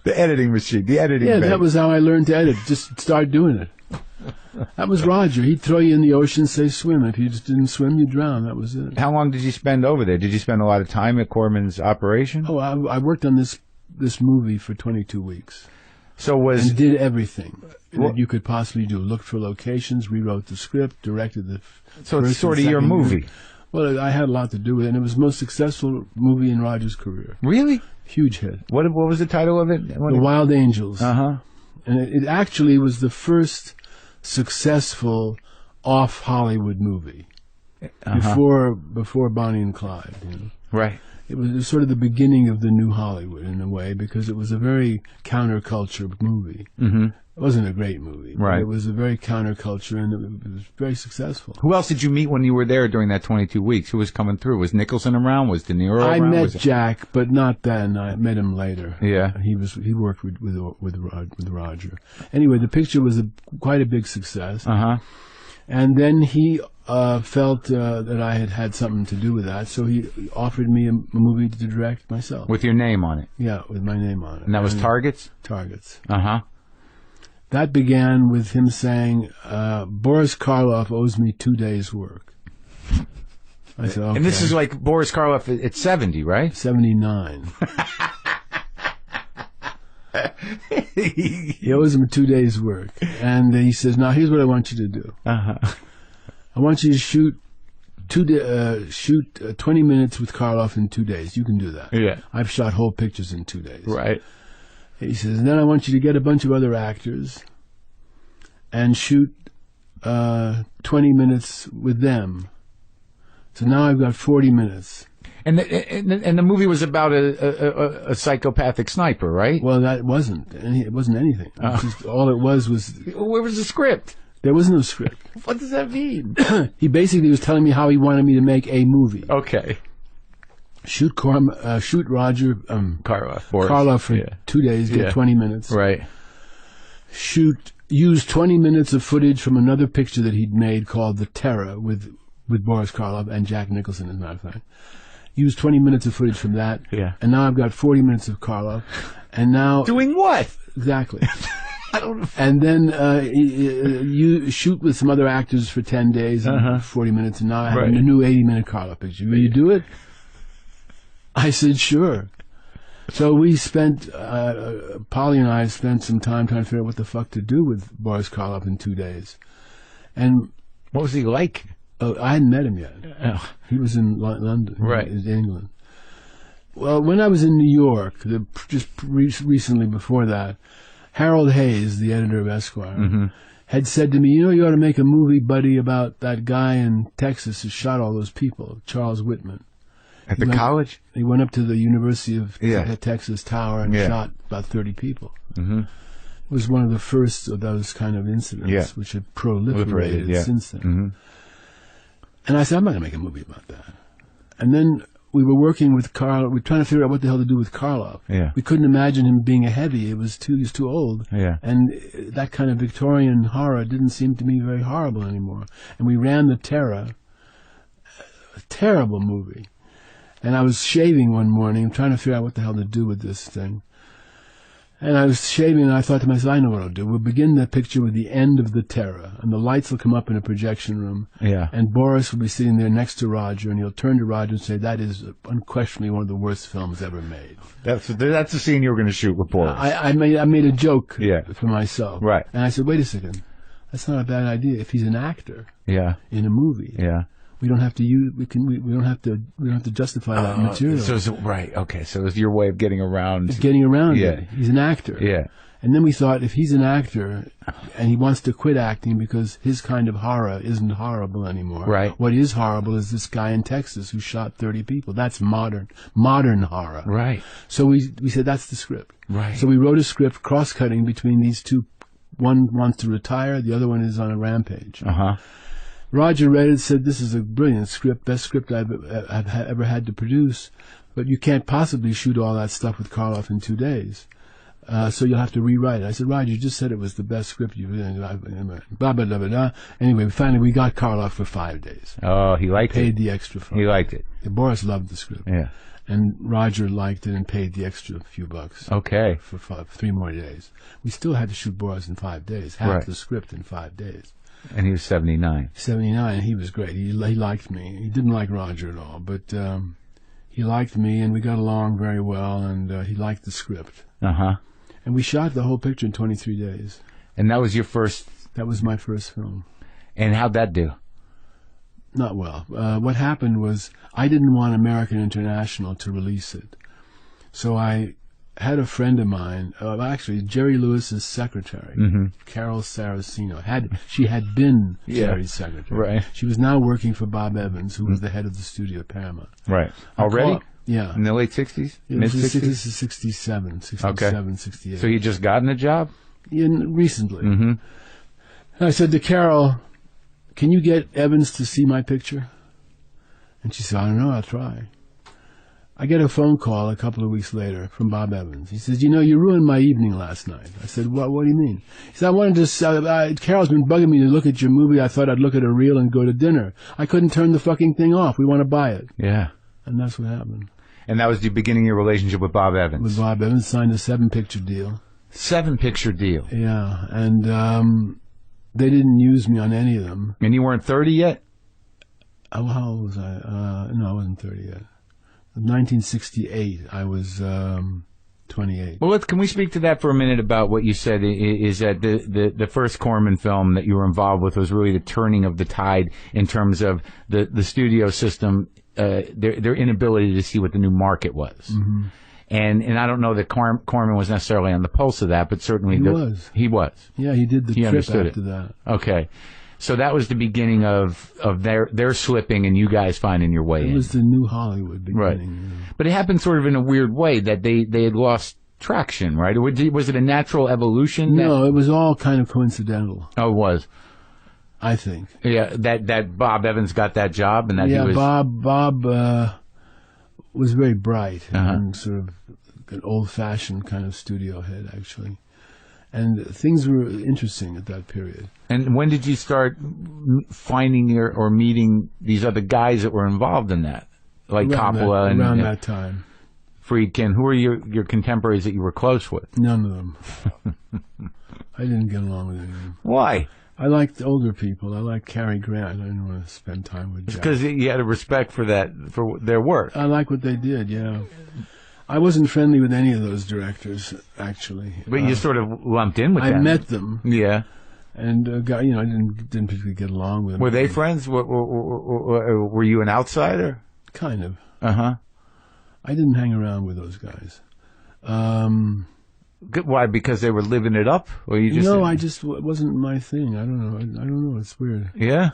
The editing machine, the editing Yeah, bay. that was how I learned to edit. Just start doing it. That was Roger. He'd throw you in the ocean and say swim. If you just didn't swim, you'd drown. That was it. How long did you spend over there? Did you spend a lot of time at Corman's operation? Oh, I worked on this movie for 22 weeks. And did everything that you could possibly do. Looked for locations, rewrote the script, directed the So it's sort of your movie. Well, I had a lot to do with it, and it was the most successful movie in Roger's career. Really? Huge hit. What was the title of it? The Wild Angels. Uh-huh. And it actually was the first successful off-Hollywood movie before Bonnie and Clyde. Right. It was sort of the beginning of the new Hollywood in a way, because it was a very counterculture movie. Mm-hmm. It wasn't a great movie. Right. It was a very counterculture, and it was very successful. Who else did you meet when you were there during that 22 weeks? Who was coming through? Was Nicholson around? Was De Niro around? I met Jack, but not then. I met him later. Yeah. He worked with Roger. Anyway, the picture was quite a big success. Uh-huh. And then he felt that I had had something to do with that, so he offered me a movie to direct myself. With your name on it? Yeah, with my name on it. And that was Targets? Targets. Uh-huh. That began with him saying, Boris Karloff owes me 2 days' work. I said, okay. And this is like Boris Karloff at 70, right? 79. He owes him 2 days' work. And he says, now here's what I want you to do. Uh-huh. I want you to shoot 20 minutes with Karloff in 2 days. You can do that. Yeah. I've shot whole pictures in 2 days. Right. He says, and then I want you to get a bunch of other actors and shoot 20 minutes with them. So now I've got 40 minutes. And the movie was about a psychopathic sniper, right? Well, that wasn't. It wasn't anything. All it was. Where was the script? There was no script. What does that mean? He basically was telling me how he wanted me to make a movie. Okay. Shoot Roger Karloff for 2 days, get 20 minutes. Right. Use 20 minutes of footage from another picture that he'd made called The Terror with Boris Karloff and Jack Nicholson, as a matter of fact. Use 20 minutes of footage from that. Yeah. And now I've got 40 minutes of Karloff. And now... Doing what? Exactly. I don't know. And then you shoot with some other actors for 10 days and 40 minutes, and now I have a new 80-minute Karloff picture. Will you do it? I said, sure. So we spent, Polly and I spent some time trying to figure out what the fuck to do with Boris Karloff in 2 days. And what was he like? I hadn't met him yet. Oh. He was in London, right? In England. Well, when I was in New York, just recently before that, Harold Hayes, the editor of Esquire, had said to me, you ought to make a movie, buddy, about that guy in Texas who shot all those people, Charles Whitman. At the college? He went up to the University of Texas Tower and shot about 30 people. Mm-hmm. It was one of the first of those kind of incidents, which had proliferated since then. Mm-hmm. And I said, I'm not going to make a movie about that. And then we were working with Karloff. We were trying to figure out what the hell to do with Karloff. Yeah. We couldn't imagine him being a heavy. He was too old. Yeah. And that kind of Victorian horror didn't seem to me very horrible anymore. And we ran The Terror, a terrible movie. And I was shaving one morning, trying to figure out what the hell to do with this thing. And I was shaving, and I thought to myself, I know what I'll do. We'll begin the picture with the end of The Terror, and the lights will come up in a projection room. Yeah. And Boris will be sitting there next to Roger, and he'll turn to Roger and say, that is unquestionably one of the worst films ever made. That's the scene you were going to shoot with Boris. I made a joke for myself. Right. And I said, wait a second. That's not a bad idea. If he's an actor in a movie. Yeah. We don't have to use. We don't have to justify that material. So right. Okay. So it's your way of getting around. It's getting around it. He's an actor. Yeah. And then we thought, if he's an actor and he wants to quit acting because his kind of horror isn't horrible anymore. Right. What is horrible is this guy in Texas who shot 30 people. That's modern horror. Right. So we said that's the script. Right. So we wrote a script cross-cutting between these two. One wants to retire. The other one is on a rampage. Roger read it and said, this is a brilliant script, best script I've ever had to produce, but you can't possibly shoot all that stuff with Karloff in 2 days. So you'll have to rewrite it. I said, Roger, you just said it was the best script you've blah, blah, blah, blah, blah. Anyway, finally we got Karloff for 5 days. Oh, he liked it. Paid the extra for it. He liked it. Boris loved the script. Yeah. And Roger liked it and paid the extra few bucks. Okay. For 3 more days. We still had to shoot Boris in 5 days, half the script in 5 days. And he was 79. 79, he was great. He liked me. He didn't like Roger at all, but he liked me, and we got along very well, and he liked the script. Uh-huh. And we shot the whole picture in 23 days. And that was your first? That was my first film. And how'd that do? Not well. What happened was I didn't want American International to release it. So I had a friend of mine, actually Jerry Lewis's secretary, Carol Saraceno. She had been Jerry's secretary. Right. She was now working for Bob Evans, who was the head of the studio at Paramount. Right. Already? Yeah. In the late 60s? Mid-60s? 67, 68. So he just gotten a job? Recently. And I said to Carol, can you get Evans to see my picture? And she said, I don't know, I'll try. I get a phone call a couple of weeks later from Bob Evans. He says, you ruined my evening last night. I said, what do you mean? He said, I wanted to, Carol's been bugging me to look at your movie. I thought I'd look at a reel and go to dinner. I couldn't turn the fucking thing off. We want to buy it. Yeah. And that's what happened. And that was the beginning of your relationship with Bob Evans? With Bob Evans, signed a 7-picture deal. 7-picture deal? Yeah. And they didn't use me on any of them. And you weren't 30 yet? Oh, how old was I? No, I wasn't 30 yet. 1968, I was 28. Well, can we speak to that for a minute about what you said is that the first Corman film that you were involved with was really the turning of the tide in terms of the studio system, their inability to see what the new market was. Mm-hmm. And I don't know that Corman was necessarily on the pulse of that, but certainly he was. Yeah, he did the trip understood after that. Okay. So that was the beginning of their slipping and you guys finding your way in. It was the new Hollywood beginning. Right. Yeah. But it happened sort of in a weird way that they had lost traction, right? Was it a natural evolution? No, it was all kind of coincidental. Oh, it was? I think. Yeah, that Bob Evans got that job and that he was... Bob was very bright Uh-huh. and sort of an old-fashioned kind of studio head, actually. And things were interesting at that period. And when did you start finding or meeting these other guys that were involved in that? Like Coppola and... Around that time. Friedkin. Who were your contemporaries that you were close with? None of them. I didn't get along with any of them. Why? I liked older people. I liked Cary Grant. I didn't want to spend time with Jack. Because you had a respect for their work. I like what they did, yeah. I wasn't friendly with any of those directors, actually. But you sort of lumped in with them. I met them. Yeah. And, I didn't particularly get along with them. Were they friends? Were you an outsider? Kind of. Uh-huh. I didn't hang around with those guys. Why? Because they were living it up? Or you just... No, it wasn't my thing. I don't know. I don't know. It's weird. Yeah?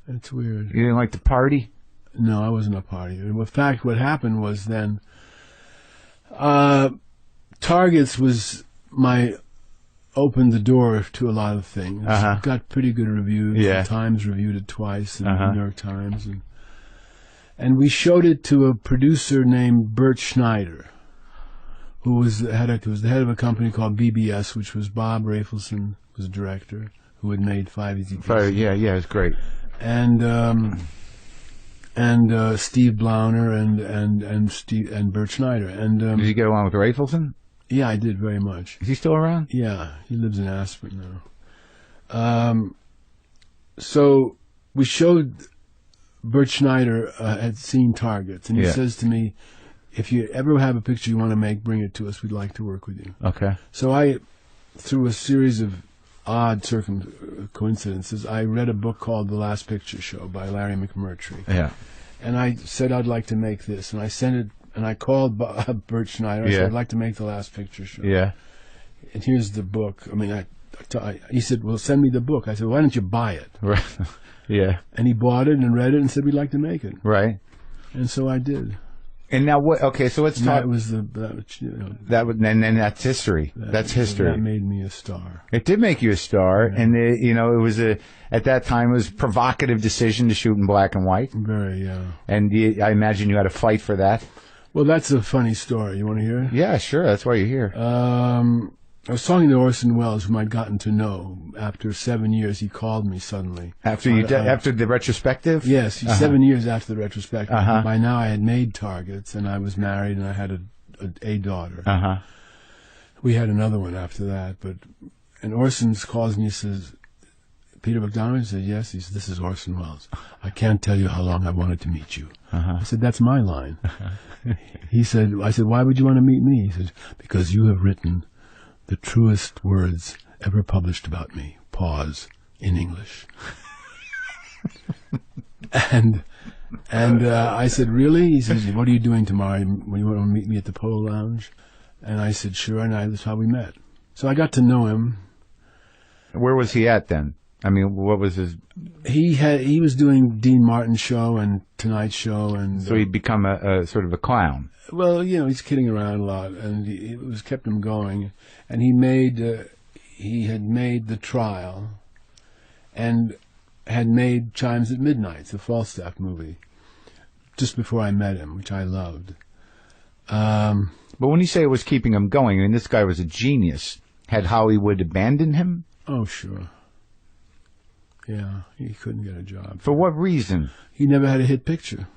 It's weird. You didn't like to party? No, I wasn't a partier. In fact, what happened was then... Targets opened the door to a lot of things. Uh-huh. Got pretty good reviews. Yeah. The Times reviewed it twice, and Uh-huh. the New York Times. And we showed it to a producer named Bert Schneider, who was the head of a company called BBS, which was Bob Rafelson was the director, who had made 5 Easy Pieces. Yeah, it's great. And Steve Blauner and Bert Schneider. And did you get along with Rafelson? Yeah, I did very much. Is he still around? Yeah, he lives in Aspen now. So we showed Bert Schneider had seen Targets, and he says to me, "If you ever have a picture you want to make, bring it to us. We'd like to work with you." Okay. So I, through a series of odd coincidences, I read a book called The Last Picture Show by Larry McMurtry. Yeah. And I said I'd like to make this, and I sent it, and I called Bert Schneider. I said I'd like to make The Last Picture Show. Yeah. And here's the book. I mean, he said, "Well, send me the book." I said, "Why don't you buy it?" Right. Yeah. And he bought it and read it and said, "We'd like to make it." Right. And so I did. And now what? Okay, so let's talk. And then that's history. That's history. That made me a star. It did make you a star, and it was at that time it was a provocative decision to shoot in black and white. Very, yeah. And I imagine you had to fight for that. Well, that's a funny story. You want to hear it? Yeah, sure. That's why you're here. I was talking to Orson Welles, whom I'd gotten to know. After 7 years, he called me suddenly. After the retrospective? Yes, 7 years after the retrospective. Uh-huh. By now, I had made Targets, and I was married, and I had a daughter. Uh-huh. We had another one after that, and Orson calls me and says, "Peter Bogdanovich?" I said, "Yes." He said, "This is Orson Welles. I can't tell you how long I wanted to meet you." Uh-huh. I said, "That's my line." I said, "Why would you want to meet me?" He said, "Because you have written the truest words ever published about me. Pause. In English." and I said, "Really?" He says, "What are you doing tomorrow? You want to meet me at the Polo Lounge?" And I said, "Sure." And that's how we met. So I got to know him. Where was he at then? I mean, what was his... He was doing Dean Martin's show and Tonight Show, and so he'd become a sort of a clown. Well, he's kidding around a lot, and it was kept him going. And he had made The Trial, and had made Chimes at Midnight, the Falstaff movie, just before I met him, which I loved. But when you say it was keeping him going, I mean, this guy was a genius. Had Hollywood abandoned him? Oh, sure. Yeah, he couldn't get a job. For what reason? He never had a hit picture.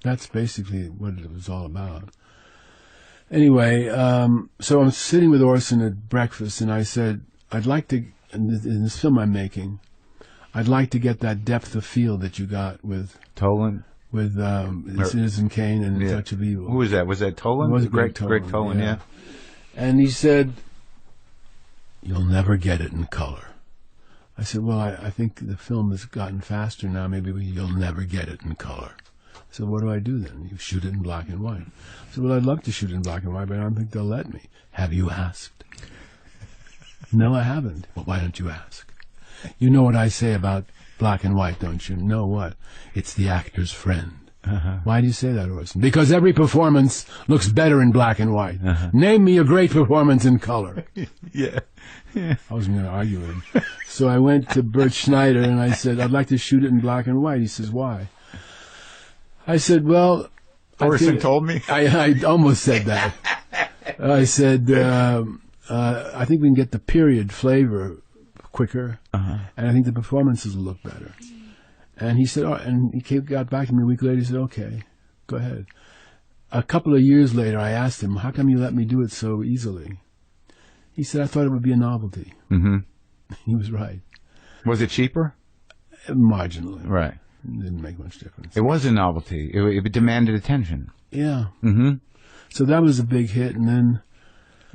That's basically what it was all about. Anyway, so I'm sitting with Orson at breakfast, and I said, I'd like to, in this film I'm making, I'd like to get that depth of field that you got with Toland? With Citizen Kane and Touch of Evil. Who was that? Was that Toland? It was Greg Toland, yeah. And he said, you'll never get it in color. I said, well, I think the film has gotten faster now. Maybe you'll never get it in color. I said, what do I do then? You shoot it in black and white. I said, well, I'd love to shoot it in black and white, but I don't think they'll let me. Have you asked? No, I haven't. Well, why don't you ask? You know what I say about black and white, don't you? No, what? It's the actor's friend. Why do you say that, Orson? Because every performance looks better in black and white. Name me a great performance in color. Yeah. I wasn't going to argue with him. So I went to Bert Schneider and I said, I'd like to shoot it in black and white. He says, why? I said, well... Orson told me? I almost said that. I said, I think we can get the period flavor quicker, and I think the performances will look better. And he said, and he got back to me a week later. He said, okay, go ahead. A couple of years later, I asked him, how come you let me do it so easily? He said, I thought it would be a novelty. He was right. Was it cheaper? Marginally. Right. It didn't make much difference. It was a novelty. It demanded attention. Yeah. So that was a big hit, and then...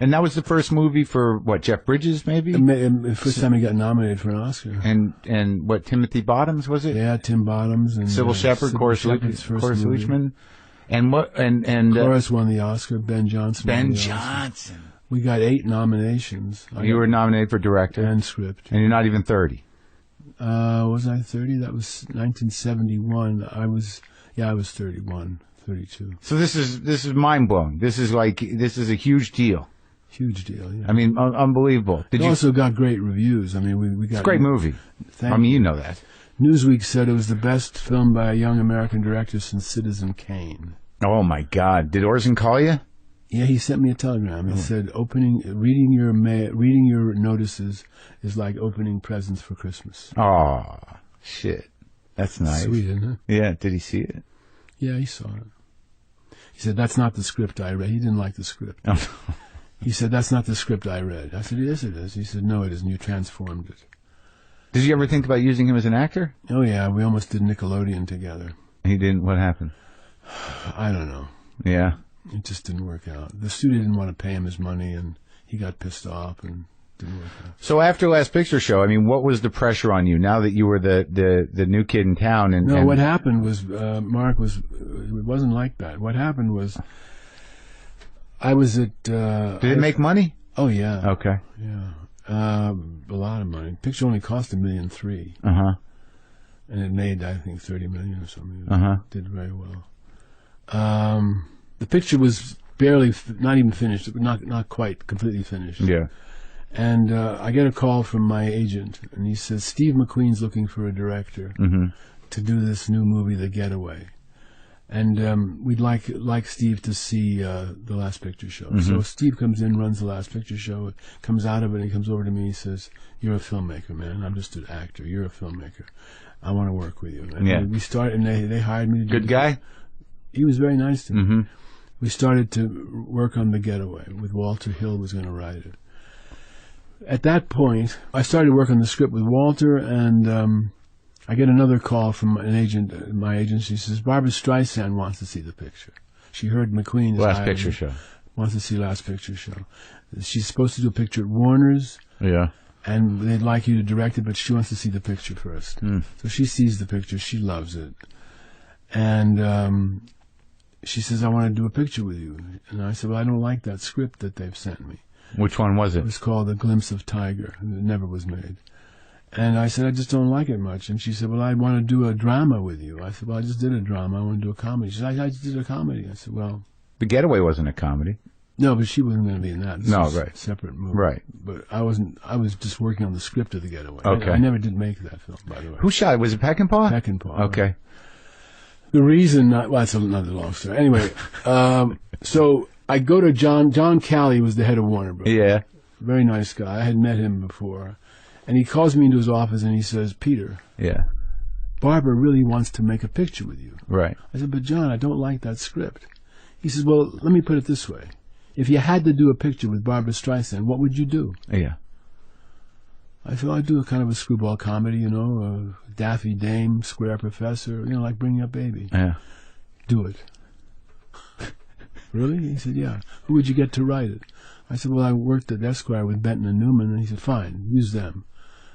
And that was the first movie for, what, Jeff Bridges, maybe? The first time he got nominated for an Oscar. And what, Timothy Bottoms, was it? Yeah, Tim Bottoms. And Sybil Shepherd, Cloris Leachman. And what, and Cloris won the Oscar, Ben Johnson. Ben Johnson. We got 8 nominations. You were nominated for director. And script. And you're not even 30. Was I 30? That was 1971. I was 31, 32. So this is mind-blowing. This is a huge deal. Huge deal, yeah. I mean, unbelievable. It also got great reviews. I mean, we got... It's a great movie. I mean, you know that. Newsweek said it was the best film by a young American director since Citizen Kane. Oh, my God. Did Orson call you? Yeah, he sent me a telegram. It said, reading your notices is like opening presents for Christmas. Oh, shit. That's nice. Sweet, isn't it? Yeah. Did he see it? Yeah, he saw it. He said, that's not the script I read. He didn't like the script. He said, that's not the script I read. I said, yes, it is. He said, no, it isn't. You transformed it. Did you ever think about using him as an actor? Oh, yeah. We almost did Nickelodeon together. He didn't? What happened? I don't know. Yeah. It just didn't work out. The studio didn't want to pay him his money, and he got pissed off, and didn't work out. So after Last Picture Show, I mean, what was the pressure on you now that you were the new kid in town? What happened was, Mark, it wasn't like that. What happened was, I was at... Did it make money? Oh, yeah. Okay. Yeah. A lot of money. The picture only cost $1.3 million. And it made, I think, $30 million or something. It did very well. The picture was barely, not even finished, not quite completely finished. Yeah. And I get a call from my agent, and he says, Steve McQueen's looking for a director to do this new movie, The Getaway. And we'd like Steve to see the Last Picture Show. So Steve comes in, runs the Last Picture Show, comes out of it, and he comes over to me, he says, you're a filmmaker, man. I'm just an actor. You're a filmmaker. I want to work with you. And we started, and they hired me to do Good guy? He was very nice to me. We started to work on The Getaway with Walter Hill was going to write it. At that point, I started work on the script with Walter, and I get another call from an agent, my agency. She says, Barbra Streisand wants to see the picture. She heard McQueen is Last Picture Show. Wants to see Last Picture Show. She's supposed to do a picture at Warner's. Yeah. And they'd like you to direct it, but she wants to see the picture first. So she sees the picture. She loves it. And she says, I want to do a picture with you. And I said, well, I don't like that script that they've sent me. Which one was it? It was called A Glimpse of Tiger. It never was made. And I said, I just don't like it much. And she said, well, I want to do a drama with you. I said, well, I just did a drama. I want to do a comedy. She said, I just did a comedy. I said, well... The Getaway wasn't a comedy. No, but she wasn't going to be in that. This was right. A separate movie. Right. But I was just working on the script of The Getaway. Okay. I never did make that film, by the way. Who shot it? Was it Peckinpah? Peckinpah. Okay. Right. The reason, well, that's another long story. Anyway, so I go to John Calley was the head of Warner Bros. Yeah. Very nice guy. I had met him before. And he calls me into his office and he says, Peter, Yeah. Barbara really wants to make a picture with you. Right. I said, but John, I don't like that script. He says, well, let me put it this way. If you had to do a picture with Barbara Streisand, what would you do? Yeah. I said, well, I'd do a kind of a screwball comedy, a Daffy Dame, Square Professor, like Bringing Up Baby. Yeah. Do it. Really? He said, yeah. Who would you get to write it? I said, well, I worked at Esquire with Benton and Newman. And he said, fine, use them.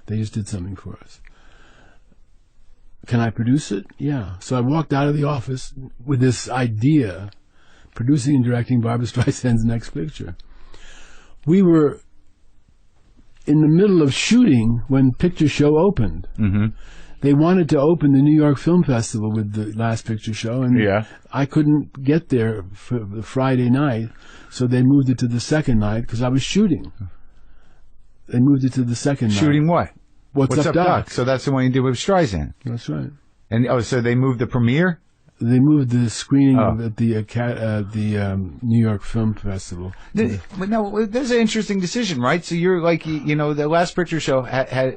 They just did something for us. Can I produce it? Yeah. So I walked out of the office with this idea, producing and directing Barbra Streisand's next picture. We were in the middle of shooting when Picture Show opened. Mm-hmm. They wanted to open the New York Film Festival with the last picture show, and I couldn't get there for the Friday night, so they moved it to the second night because I was shooting. They moved it to the second night. Shooting what? What's Up, Doc? So that's the one you did with Streisand. That's right. And so they moved the premiere? They moved the screening at the New York Film Festival. But no, that's an interesting decision, right? So you're like, the last picture show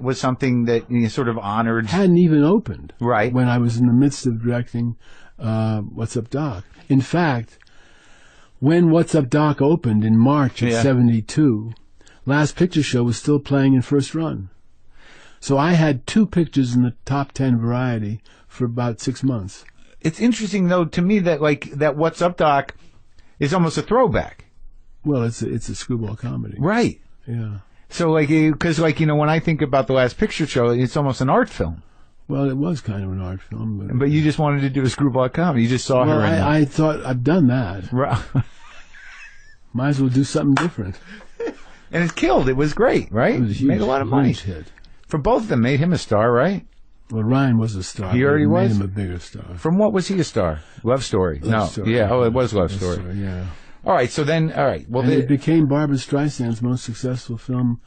was something that you sort of honored. Hadn't even opened. Right. When I was in the midst of directing What's Up, Doc. In fact, when What's Up, Doc opened in March of 72, Last Picture Show was still playing in first run. So I had 2 pictures in the top 10 variety for about 6 months. It's interesting, though, to me that that What's Up, Doc is almost a throwback. Well, it's a screwball comedy. Right. Yeah. So, because, when I think about the Last Picture Show, it's almost an art film. Well, it was kind of an art film. But you just wanted to do a screwball comedy. You just saw her in I thought, I've done that. Right. Might as well do something different. And it killed. It was great, right? It was a huge, made a lot of money. Hit. For both of them, made him a star, right? Well, Ryan was a star. He already was? Made him a bigger star. From what was he a star? Love Story. Love Story. Yeah. Oh, it was Love Story. Yeah. All right. So then, all right. Well, and it became Barbra Streisand's most successful film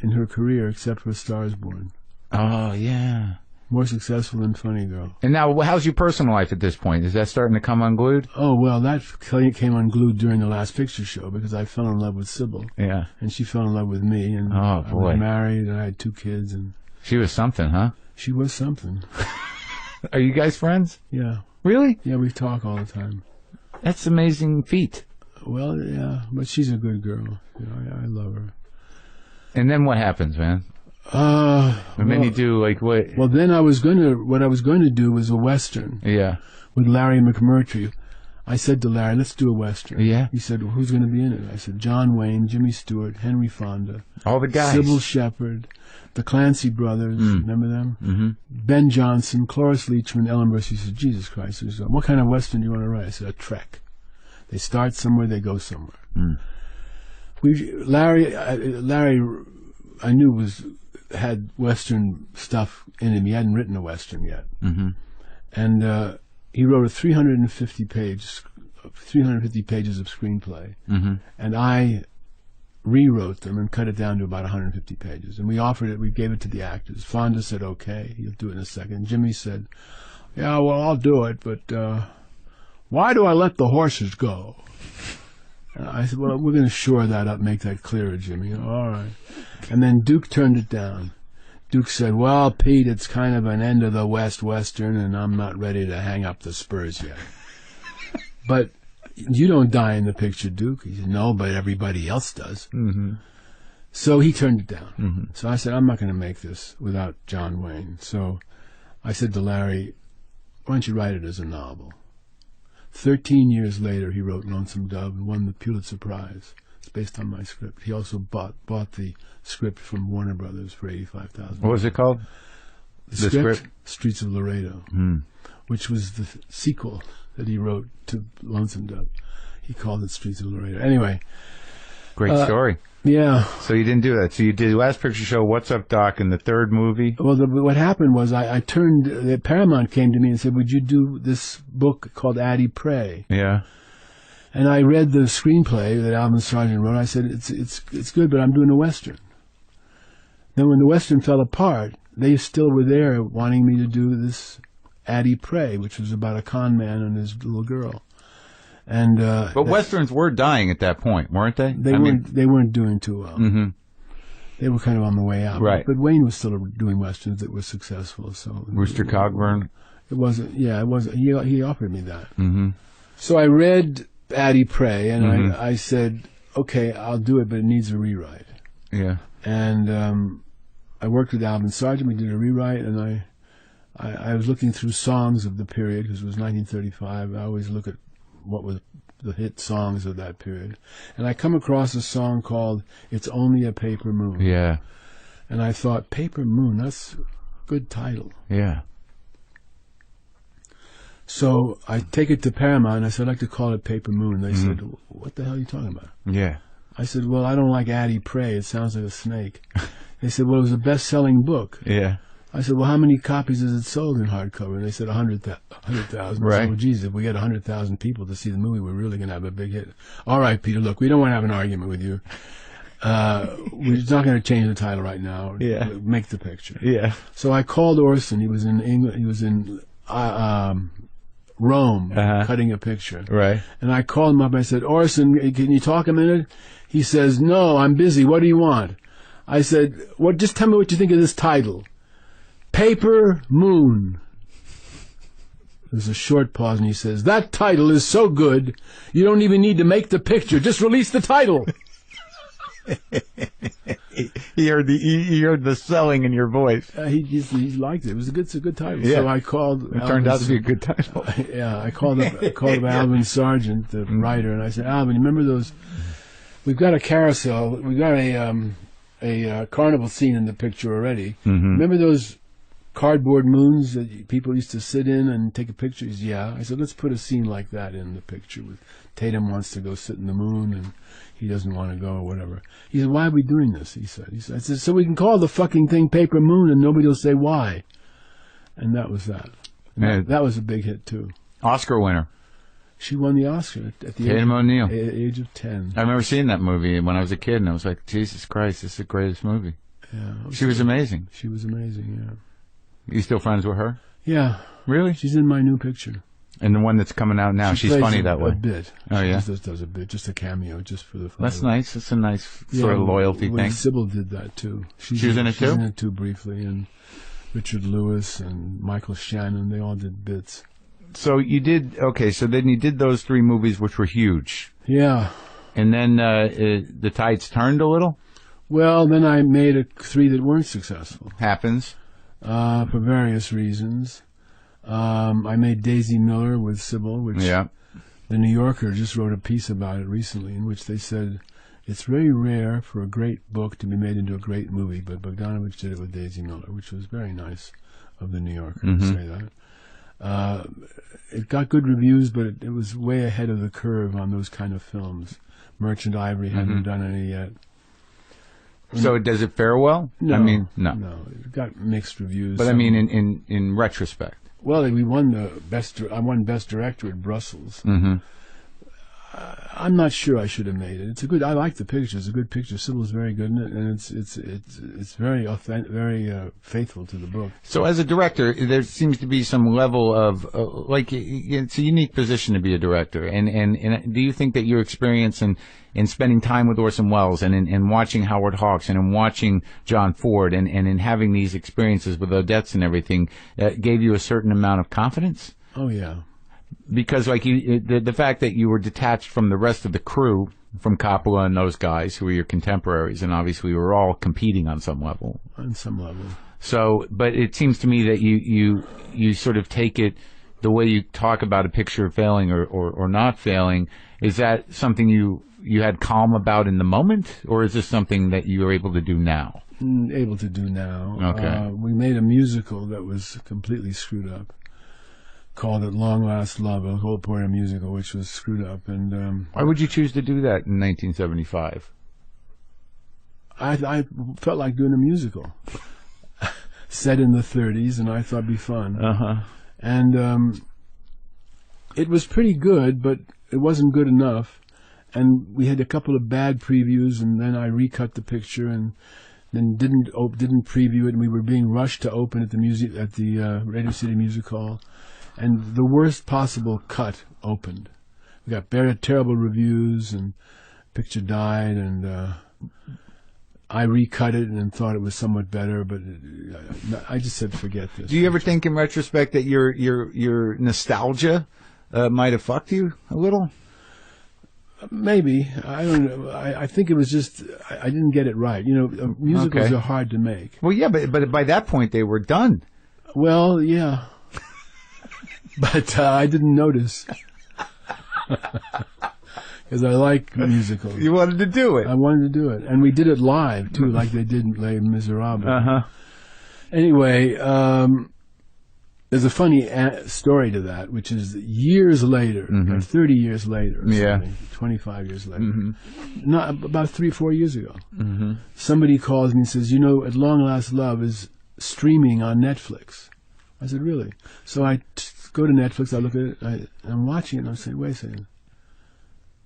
in her career, except for A Star Is Born. Oh, yeah. More successful than Funny Girl. And now, how's your personal life at this point? Is that starting to come unglued? Oh, well, that came unglued during the Last Picture Show because I fell in love with Sybil. Yeah. And she fell in love with me. And oh, boy. I was married and I had 2 kids. And she was something, huh? She was something. Are you guys friends? Yeah. Really? Yeah, we talk all the time. That's an amazing feat. Well, yeah, but she's a good girl. I love her. And then what happens, man? And then you do what? Well, then what I was going to do was a Western. Yeah. With Larry McMurtry. I said to Larry, let's do a Western. Yeah. He said, well, who's going to be in it? I said, John Wayne, Jimmy Stewart, Henry Fonda. All the guys. Sybil Shepherd, the Clancy brothers, remember them? Mm-hmm. Ben Johnson, Cloris Leachman, Ellen Burstyn. He said, Jesus Christ. He said, what kind of Western do you want to write? I said, a trek. They start somewhere, they go somewhere. Mm. Larry, I knew had Western stuff in him. He hadn't written a Western yet. Mm-hmm. And he wrote a 350 pages of screenplay. Mm-hmm. And I rewrote them and cut it down to about 150 pages. And we gave it to the actors. Fonda said, okay, he'll do it in a second. Jimmy said, yeah, well, I'll do it, but why do I let the horses go? And I said, well, we're going to shore that up, make that clearer, Jimmy. All right. And then Duke turned it down. Duke said, well, Pete, it's kind of an end of the West Western, and I'm not ready to hang up the spurs yet. But you don't die in the picture, Duke. He said, no, but everybody else does. Mm-hmm. So he turned it down. Mm-hmm. So I said, I'm not going to make this without John Wayne. So I said to Larry, why don't you write it as a novel? 13 years later, he wrote Lonesome Dove and won the Pulitzer Prize. It's based on my script. He also bought the script from Warner Brothers for $85,000. What was it called? The script? Streets of Laredo, which was the sequel that he wrote to Lonesome Dove. He called it Streets of Laredo. Anyway. Great story. Yeah. So you didn't do that. So you did Last Picture Show, What's Up, Doc, and the third movie? Well, what happened was Paramount came to me and said, would you do this book called Addie Pray? Yeah. And I read the screenplay that Alvin Sargent wrote. I said, it's good, but I'm doing a Western. Then when the Western fell apart, they still were there wanting me to do this Addie Pray, which was about a con man and his little girl. And but westerns were dying at that point, weren't they? They weren't doing too well. Mm-hmm. They were kind of on the way out. Right. But Wayne was still doing westerns that were successful. So Rooster Cogburn. It wasn't. Yeah, it wasn't. He offered me that. Mm-hmm. So I read Addie Pray, and Mm-hmm. I said, okay, I'll do it, but it needs a rewrite. Yeah. And I worked with Alvin Sargent. We did a rewrite, and I was looking through songs of the period, because it was 1935. I always look at what was the hit songs of that period. And I come across a song called It's Only a Paper Moon. Yeah. And I thought, Paper Moon, that's a good title. Yeah. So I take it to Paramount, and I said, I'd like to call it Paper Moon. They said, what the hell are you talking about? Yeah. I said, well, I don't like Addie Pray. It sounds like a snake. They said, well, it was a best-selling book. Yeah. I said, well, how many copies is it sold in hardcover? And they said 100,000. Right. I said, well, geez, if we get 100,000 people to see the movie, we're really going to have a big hit. All right, Peter, look, we don't want to have an argument with you. We're not going to change the title right now. Yeah. Make the picture. Yeah. So I called Orson. He was in England. He was in Rome, cutting a picture. Right. And I called him up. I said, Orson, can you talk a minute? He says, no, I'm busy. What do you want? I said, well, just tell me what you think of this title. Paper Moon. There's a short pause, and he says, that title is so good, you don't even need to make the picture. Just release the title. He heard the selling in your voice. He liked it. It was a good title. Yeah. So I called. It turned out to be a good title. Yeah, I called up Alvin Sargent, the writer, and I said, Alvin, you remember those? We've got a carousel. We've got a carnival scene in the picture already. Mm-hmm. Remember those cardboard moons that people used to sit in and take a picture? He said, yeah. I said, let's put a scene like that in the picture. With Tatum wants to go sit in the moon, and he doesn't want to go or whatever. He said, why are we doing this? He said, I said, so we can call the fucking thing Paper Moon, and nobody will say why. And that was that. That was a big hit, too. Oscar winner. She won the Oscar at the Tatum O'Neal. age of 10. I remember seeing that movie when I was a kid, and I was like, Jesus Christ, this is the greatest movie. Yeah, she was amazing. She was amazing, yeah. You still friends with her? Yeah. Really? She's in my new picture. And the one that's coming out now, she's funny that way. A bit. Oh, yeah? She just does a bit, just a cameo, just for the fun. That's nice. It's a nice sort of loyalty thing. Sybil did that, too. She was in it, too? She was in it, too, briefly. And Richard Lewis and Michael Shannon, they all did bits. So you did, so then you did those 3 movies, which were huge. Yeah. And then the tides turned a little? Well, then I made 3 that weren't successful. Happens. For various reasons. I made Daisy Miller with Sybil, which the New Yorker just wrote a piece about it recently, in which they said it's very rare for a great book to be made into a great movie, but Bogdanovich did it with Daisy Miller, which was very nice of the New Yorker to say that. It got good reviews, but it was way ahead of the curve on those kind of films. Merchant Ivory hadn't done any yet. So does it fare well? No. I mean, no. No, it got mixed reviews. But I mean, in retrospect. Well, we won I won Best Director at Brussels. Mm-hmm. I'm not sure I should have made it. I like the picture. It's a good picture. Sybil's very good in it, and it's very authentic, very faithful to the book. So as a director, there seems to be some level of it's a unique position to be a director. And do you think that your experience in spending time with Orson Welles and in watching Howard Hawks and in watching John Ford and in having these experiences with Odettes and everything gave you a certain amount of confidence? Oh yeah. Because the fact that you were detached from the rest of the crew, from Coppola and those guys who were your contemporaries, and obviously we were all competing on some level. On some level. So, but it seems to me that you sort of take it the way you talk about a picture failing or not failing. Is that something you had calm about in the moment, or is this something that you are able to do now? Able to do now. Okay. We made a musical that was completely screwed up. Called At Long Last Love, a whole part of musical which was screwed up. And why would you choose to do that in 1975? I felt like doing a musical set in the 30s, and I thought it'd be fun. And it was pretty good, but it wasn't good enough. And we had a couple of bad previews, and then I recut the picture, and then didn't preview it, and we were being rushed to open at the Radio City Music Hall, and the worst possible cut opened. We got terrible reviews, and picture died, and I recut it and thought it was somewhat better, but I just said forget this. Do you ever think in retrospect that your nostalgia might have fucked you a little? Maybe. I don't know. I think it was just I didn't get it right. Musicals are hard to make. Well, yeah, but by that point they were done. Well, yeah. But I didn't notice. Because I like musicals. You wanted to do it. I wanted to do it. And we did it live, too, like they did in Les Miserables. Uh-huh. Anyway, there's a funny story to that, which is years later, 30 years later, or 25 years later, not about 3-4 years ago, somebody calls me and says, At Long Last Love is streaming on Netflix. I said, really? So I go to Netflix, I look at it, I'm watching it, and I'm saying, wait a second.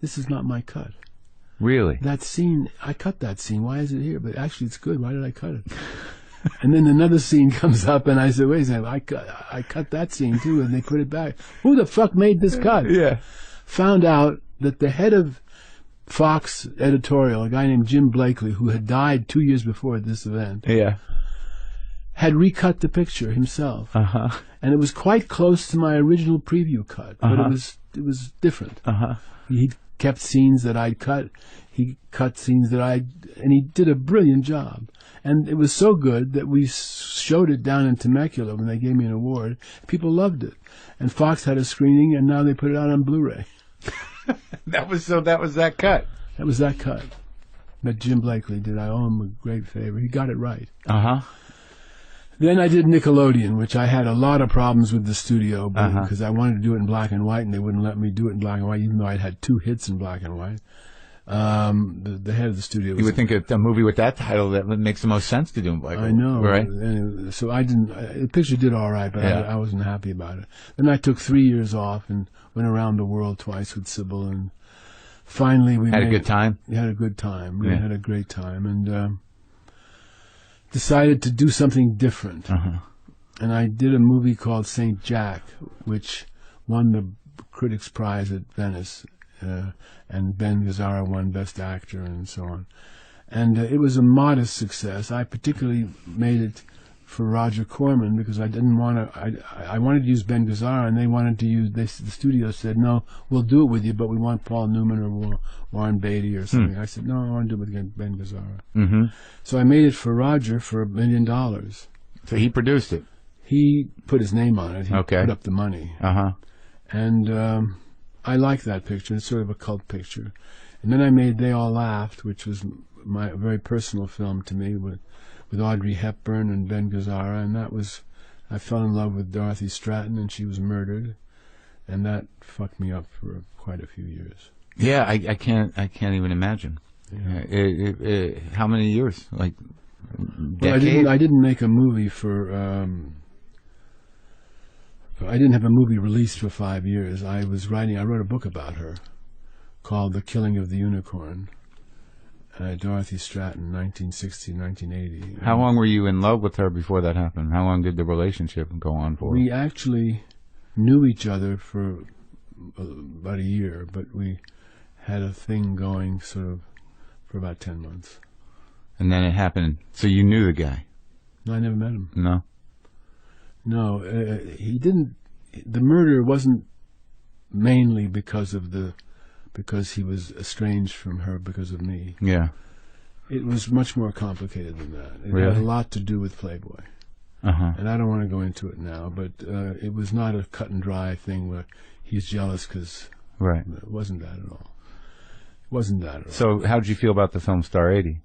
This is not my cut. Really? That scene, I cut that scene. Why is it here? But actually, it's good. Why did I cut it? And then another scene comes up, and I said, wait a second, I cut that scene, too, and they put it back. Who the fuck made this cut? Yeah. Found out that the head of Fox editorial, a guy named Jim Blakely, who had died 2 years before this event, had recut the picture himself. And it was quite close to my original preview cut, but it was different. He kept scenes that I'd cut. He cut scenes that and he did a brilliant job. And it was so good that we showed it down in Temecula when they gave me an award. People loved it. And Fox had a screening, and now they put it out on Blu-ray. That was that cut. That was that cut. That Jim Blakely did. I owe him a great favor. He got it right. Then I did Nickelodeon, which I had a lot of problems with the studio because I wanted to do it in black and white, and they wouldn't let me do it in black and white, even though I'd had 2 hits in black and white. The head of the studio. You would think a movie with that title that makes the most sense to do in black and white. I know, right? Anyway, so I didn't. The picture did all right, but I wasn't happy about it. Then I took 3 years off and went around the world twice with Sybil, and finally we had a good time. We had a good time. We had a great time, and decided to do something different. And I did a movie called St. Jack, which won the Critics' Prize at Venice, and Ben Gazzara won Best Actor and so on. And it was a modest success. I particularly made it for Roger Corman because I didn't want to. I wanted to use Ben Gazzara, and they wanted to use. The studio said, "No, we'll do it with you, but we want Paul Newman or Warren Beatty or something." I said, "No, I want to do it with Ben Gazzara." So I made it for Roger for $1 million. So he produced it. He put his name on it. He put up the money. And I like that picture. It's sort of a cult picture. And then I made They All Laughed, which was my very personal film to me with Audrey Hepburn and Ben Gazzara, and I fell in love with Dorothy Stratton, and she was murdered, and that fucked me up for quite a few years. Yeah, I can't even imagine. Yeah. How many years? Like, decade? Well, I didn't make a movie for. I didn't have a movie released for 5 years. I wrote a book about her, called The Killing of the Unicorn. Dorothy Stratton, 1960, 1980. How long were you in love with her before that happened? How long did the relationship go on for? We actually knew each other for about a year, but we had a thing going sort of for about 10 months. And then it happened. So you knew the guy? No, I never met him. No? No, he didn't. The murder wasn't mainly because he was estranged from her because of me. Yeah. It was much more complicated than that. It really? had a lot to do with Playboy. And I don't want to go into it now, but it was not a cut and dry thing where he's jealous because... Right. It wasn't that at all. It wasn't that at all. So how did you feel about the film Star 80?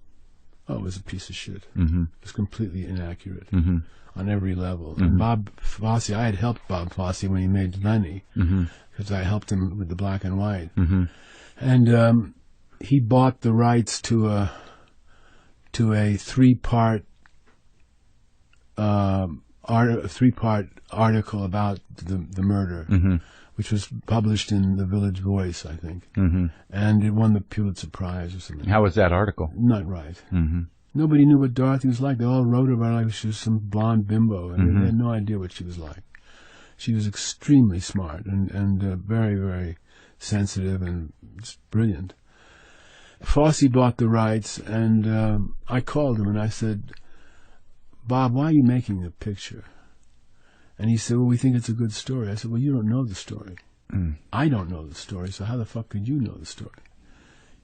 Oh, it was a piece of shit. It was completely inaccurate on every level. And Bob Fosse, I had helped Bob Fosse when he made Lenny, because I helped him with the black and white. And he bought the rights to a 3-part article about the murder, which was published in the Village Voice, I think, and it won the Pulitzer Prize or something. How was that article? Not right. Nobody knew what Dorothy was like. They all wrote about her like she was some blonde bimbo, and they had no idea what she was like. She was extremely smart and very, very sensitive and just brilliant. Fosse bought the rights, and I called him and I said, Bob, why are you making the picture? And he said, well, we think it's a good story. I said, well, you don't know the story. I don't know the story, so how the fuck could you know the story?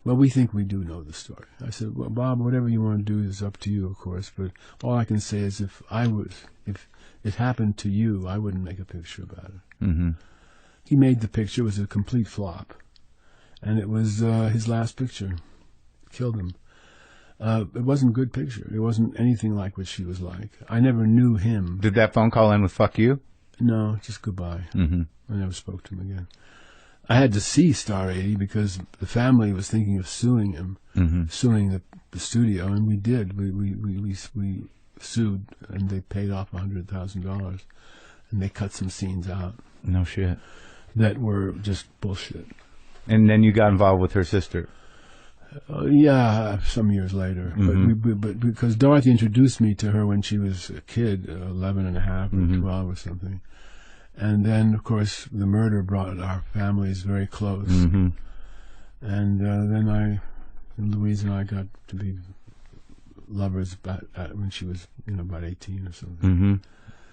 Well, we think we do know the story. I said, well, Bob, whatever you want to do is up to you, of course, but all I can say is if it happened to you, I wouldn't make a picture about it. Mm-hmm. He made the picture. It was a complete flop. And it was his last picture. Killed him. It wasn't a good picture. It wasn't anything like what she was like. I never knew him. Did that phone call end with "fuck you"? No, just goodbye. Mm-hmm. I never spoke to him again. I had to see Star 80 because the family was thinking of suing him, suing the studio, and we did. We sued, and they paid off $100,000, and they cut some scenes out. No shit. That were just bullshit. And then you got involved with her sister. Yeah, some years later. But because Dorothy introduced me to her when she was a kid, 11 and a half or 12 or something. And then, of course, the murder brought our families very close. And then Louise and I got to be lovers when she was, about 18 or something.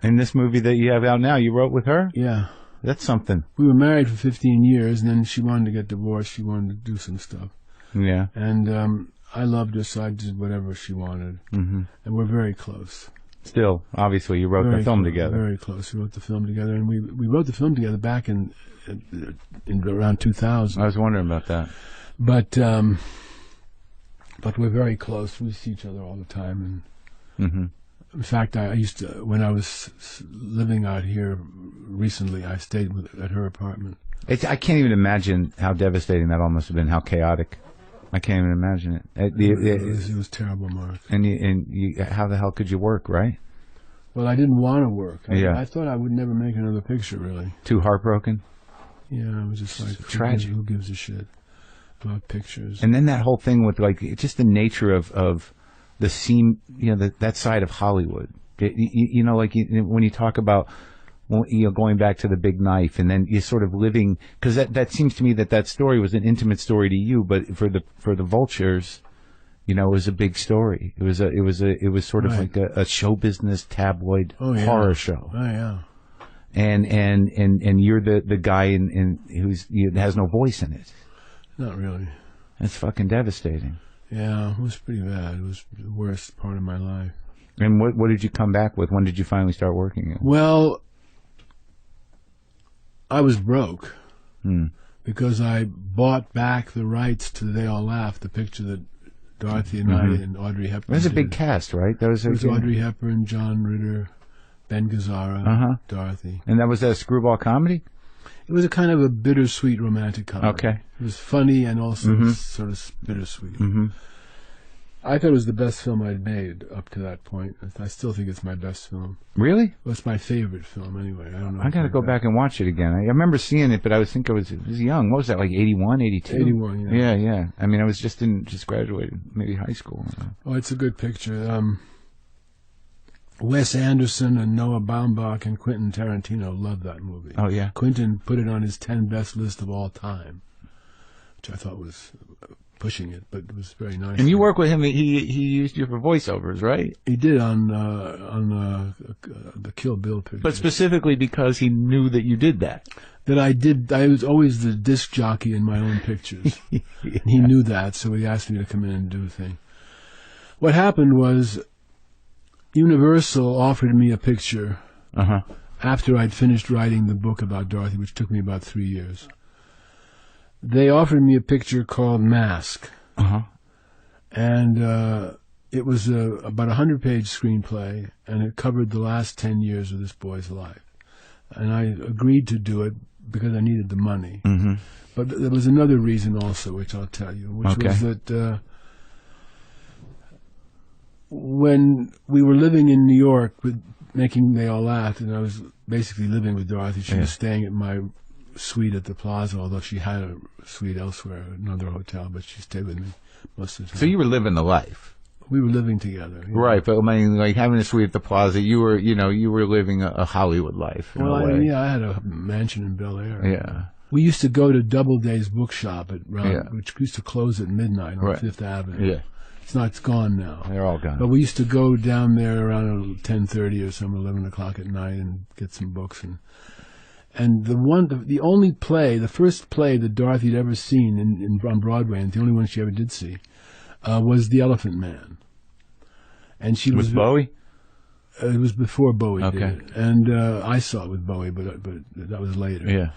And this movie that you have out now, you wrote with her? Yeah. That's something. We were married for 15 years, and then she wanted to get divorced. She wanted to do some stuff. Yeah. And I loved her, so I did whatever she wanted. And we're very close. Still, obviously, you wrote the film together. Very close. We wrote the film together, and we wrote the film together back in around 2000. I was wondering about that. But we're very close. We see each other all the time. And in fact, I used to, when I was living out here recently, I stayed at her apartment. I can't even imagine how devastating that all must have been. How chaotic. I can't even imagine it. It was terrible, Mark. And how the hell could you work, right? Well, I didn't want to work. Yeah. I thought I would never make another picture, really. Too heartbroken? Yeah, it was just like, tragic. Who gives a shit about pictures? And then that whole thing with, just the nature of the scene, that side of Hollywood. When you talk about, going back to the big knife, and then you sort of living, because that seems to me that story was an intimate story to you, but for the Vultures, it was a big story. It was sort of like a show business tabloid horror show. Oh yeah. And you're the guy who's has no voice in it. Not really. That's fucking devastating. Yeah, it was pretty bad. It was the worst part of my life. And what did you come back with? When did you finally start working again? Well, I was broke because I bought back the rights to They All Laugh, the picture that Dorothy and I and Audrey Hepburn There's a did. big cast, right? There was Audrey Hepburn, John Ritter, Ben Gazzara, Dorothy. And that was a screwball comedy? It was a kind of a bittersweet romantic comedy. Okay. It was funny and also sort of bittersweet. I thought it was the best film I'd made up to that point. I still think it's my best film. Really? Well, it's my favorite film anyway. I don't know. I got to go back and watch it again. I remember seeing it, but I was young. What was that, like 81, 82? 81, yeah. Yeah. I mean, I was just graduated, maybe high school. Oh, it's a good picture. Wes Anderson and Noah Baumbach and Quentin Tarantino loved that movie. Oh, yeah. Quentin put it on his 10 best list of all time, which I thought was pushing it, but it was very nice. And you work with him. He used you for voiceovers, right? He did on the Kill Bill picture. But specifically because he knew that you did that. That I did. I was always the disc jockey in my own pictures. And he knew that, so he asked me to come in and do a thing. What happened was Universal offered me a picture after I'd finished writing the book about Dorothy, which took me about 3 years. They offered me a picture called Mask. And it was about a 100-page screenplay, and it covered the last 10 years of this boy's life. And I agreed to do it because I needed the money. But there was another reason also, which I'll tell you, which was that when we were living in New York making They All Laughed, and I was basically living with Dorothy, she was staying at my suite at the Plaza, although she had a suite elsewhere, another hotel, but she stayed with me most of the time. So you were living the life. We were living together. Right, but I mean, like having a suite at the Plaza, you were living a Hollywood life. In a way. I had a mansion in Bel Air. Yeah. We used to go to Doubleday's bookshop which used to close at midnight on Fifth Avenue. Yeah. It's gone now. They're all gone. But we used to go down there around 10:30 or some 11 o'clock at night and get some books. And the only play, the first play that Dorothy had ever seen on Broadway, and the only one she ever did see, was The Elephant Man. And she was Bowie? It was before Bowie Okay. did it. And I saw it with Bowie, but that was later. Yeah.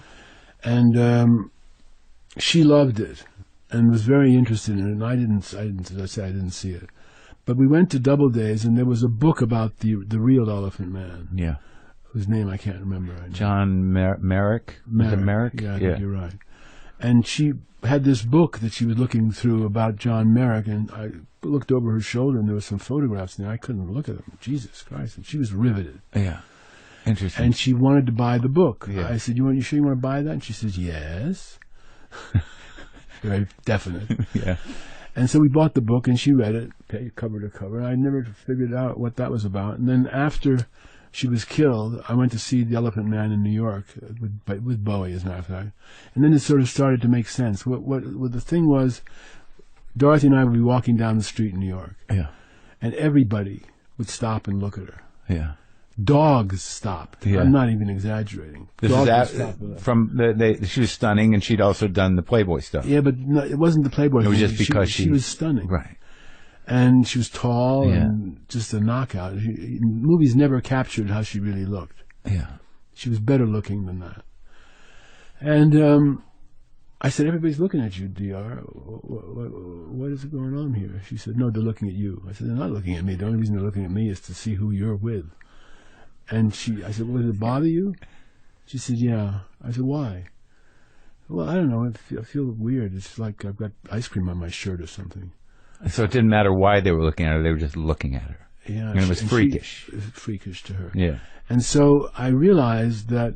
And she loved it and was very interested in it. And I didn't, as I say, I didn't see it. But we went to Doubleday's, and there was a book about the real Elephant Man. Yeah. Whose name I can't remember right now. John Merrick? Was it Merrick? Yeah, I think you're right. And she had this book that she was looking through about John Merrick, and I looked over her shoulder, and there were some photographs in there. I couldn't look at them. Jesus Christ. And she was riveted. Yeah. Interesting. And she wanted to buy the book. Yeah. I said, you sure you want to buy that? And she says, yes. Very definite. Yeah. And so we bought the book, and she read it, cover to cover. And I never figured out what that was about. And then after she was killed, I went to see The Elephant Man in New York with Bowie, as a matter of fact. And then it sort of started to make sense. What the thing was, Dorothy and I would be walking down the street in New York. Yeah. And everybody would stop and look at her. Yeah. Dogs stopped. Yeah. I'm not even exaggerating. This Dogs is would stop with her. from she was stunning, and she'd also done the Playboy stuff. Yeah, but no, it wasn't the Playboy. It was thing. just because she was stunning. Right. And she was tall Yeah. and just a knockout. Movies never captured how she really looked. Yeah. She was better looking than that. And I said, everybody's looking at you, DR. What is going on here? She said, no, they're looking at you. I said, they're not looking at me. The only reason they're looking at me is to see who you're with. And I said, well, does it bother you? She said, yeah. I said, why? Well, I don't know. I feel weird. It's like I've got ice cream on my shirt or something. So it didn't matter why they were looking at her; they were just looking at her. Yeah, and it was freakish. It was freakish to her. Yeah. And so I realized that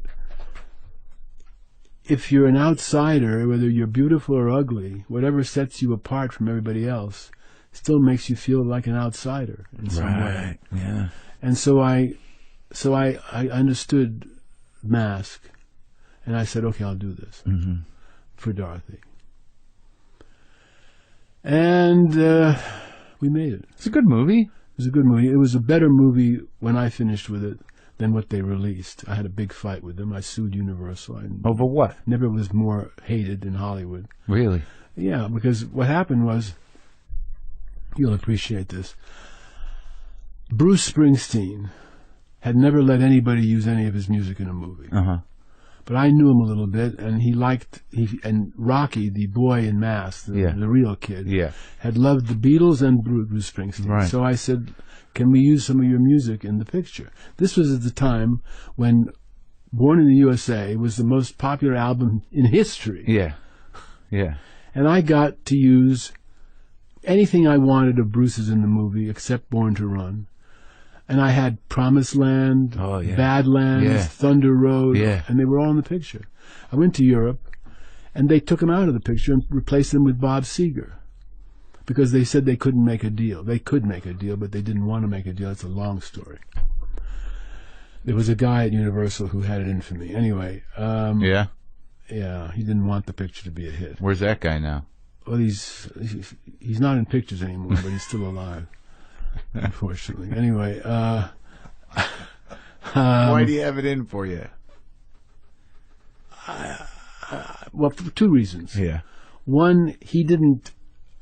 if you're an outsider, whether you're beautiful or ugly, whatever sets you apart from everybody else still makes you feel like an outsider in some way. Yeah. And so I understood Mask, and I said, okay, I'll do this for Dorothy. And we made it. It's a good movie. It was a good movie. It was a better movie when I finished with it than what they released. I had a big fight with them. I sued Universal. Over what? Never was more hated in Hollywood. Really? Yeah, because what happened was, you'll appreciate this, Bruce Springsteen had never let anybody use any of his music in a movie. Uh-huh. But I knew him a little bit, and and Rocky, the boy in Mask, the real kid, had loved the Beatles and Bruce Springsteen. Right. So I said, can we use some of your music in the picture? This was at the time when Born in the USA was the most popular album in history. Yeah. Yeah. And I got to use anything I wanted of Bruce's in the movie except Born to Run. And I had Promised Land, Badlands, Thunder Road, and they were all in the picture. I went to Europe, and they took them out of the picture and replaced them with Bob Seger, because they said they couldn't make a deal. They could make a deal, but they didn't want to make a deal. It's a long story. There was a guy at Universal who had it in for me. Anyway. Yeah, he didn't want the picture to be a hit. Where's that guy now? Well, he's not in pictures anymore, but he's still alive. Unfortunately. Anyway, why do you have it in for you? Well, for two reasons. Yeah. One, he didn't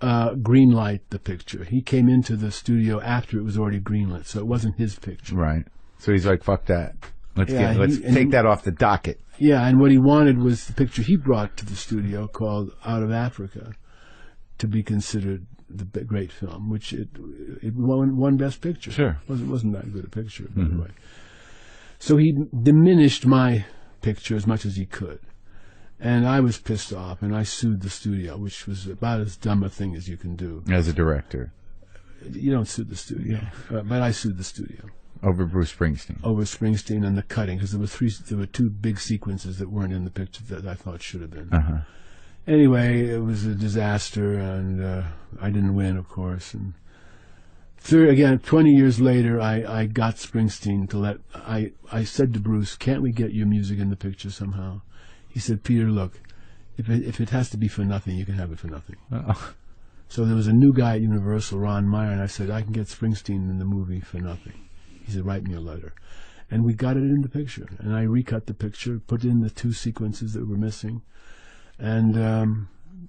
greenlight the picture. He came into the studio after it was already greenlit, so it wasn't his picture. Right. So he's like, fuck that. Let's take that off the docket. Yeah, and what he wanted was the picture he brought to the studio called Out of Africa to be considered the great film, which it won Best Picture. Sure. It wasn't that good a picture, by the way. So he diminished my picture as much as he could. And I was pissed off, and I sued the studio, which was about as dumb a thing as you can do. As a director. You don't sue the studio. But I sued the studio. Over Bruce Springsteen. Over Springsteen and the cutting, because there were two big sequences that weren't in the picture that I thought should have been. Uh-huh. Anyway, it was a disaster, and I didn't win, of course. And Again, 20 years later, I got Springsteen to let. I said to Bruce, "Can't we get your music in the picture somehow?" He said, "Peter, look, if it has to be for nothing, you can have it for nothing." So there was a new guy at Universal, Ron Meyer, and I said, "I can get Springsteen in the movie for nothing." He said, "Write me a letter." And we got it in the picture. And I recut the picture, put in the 2 sequences that were missing. And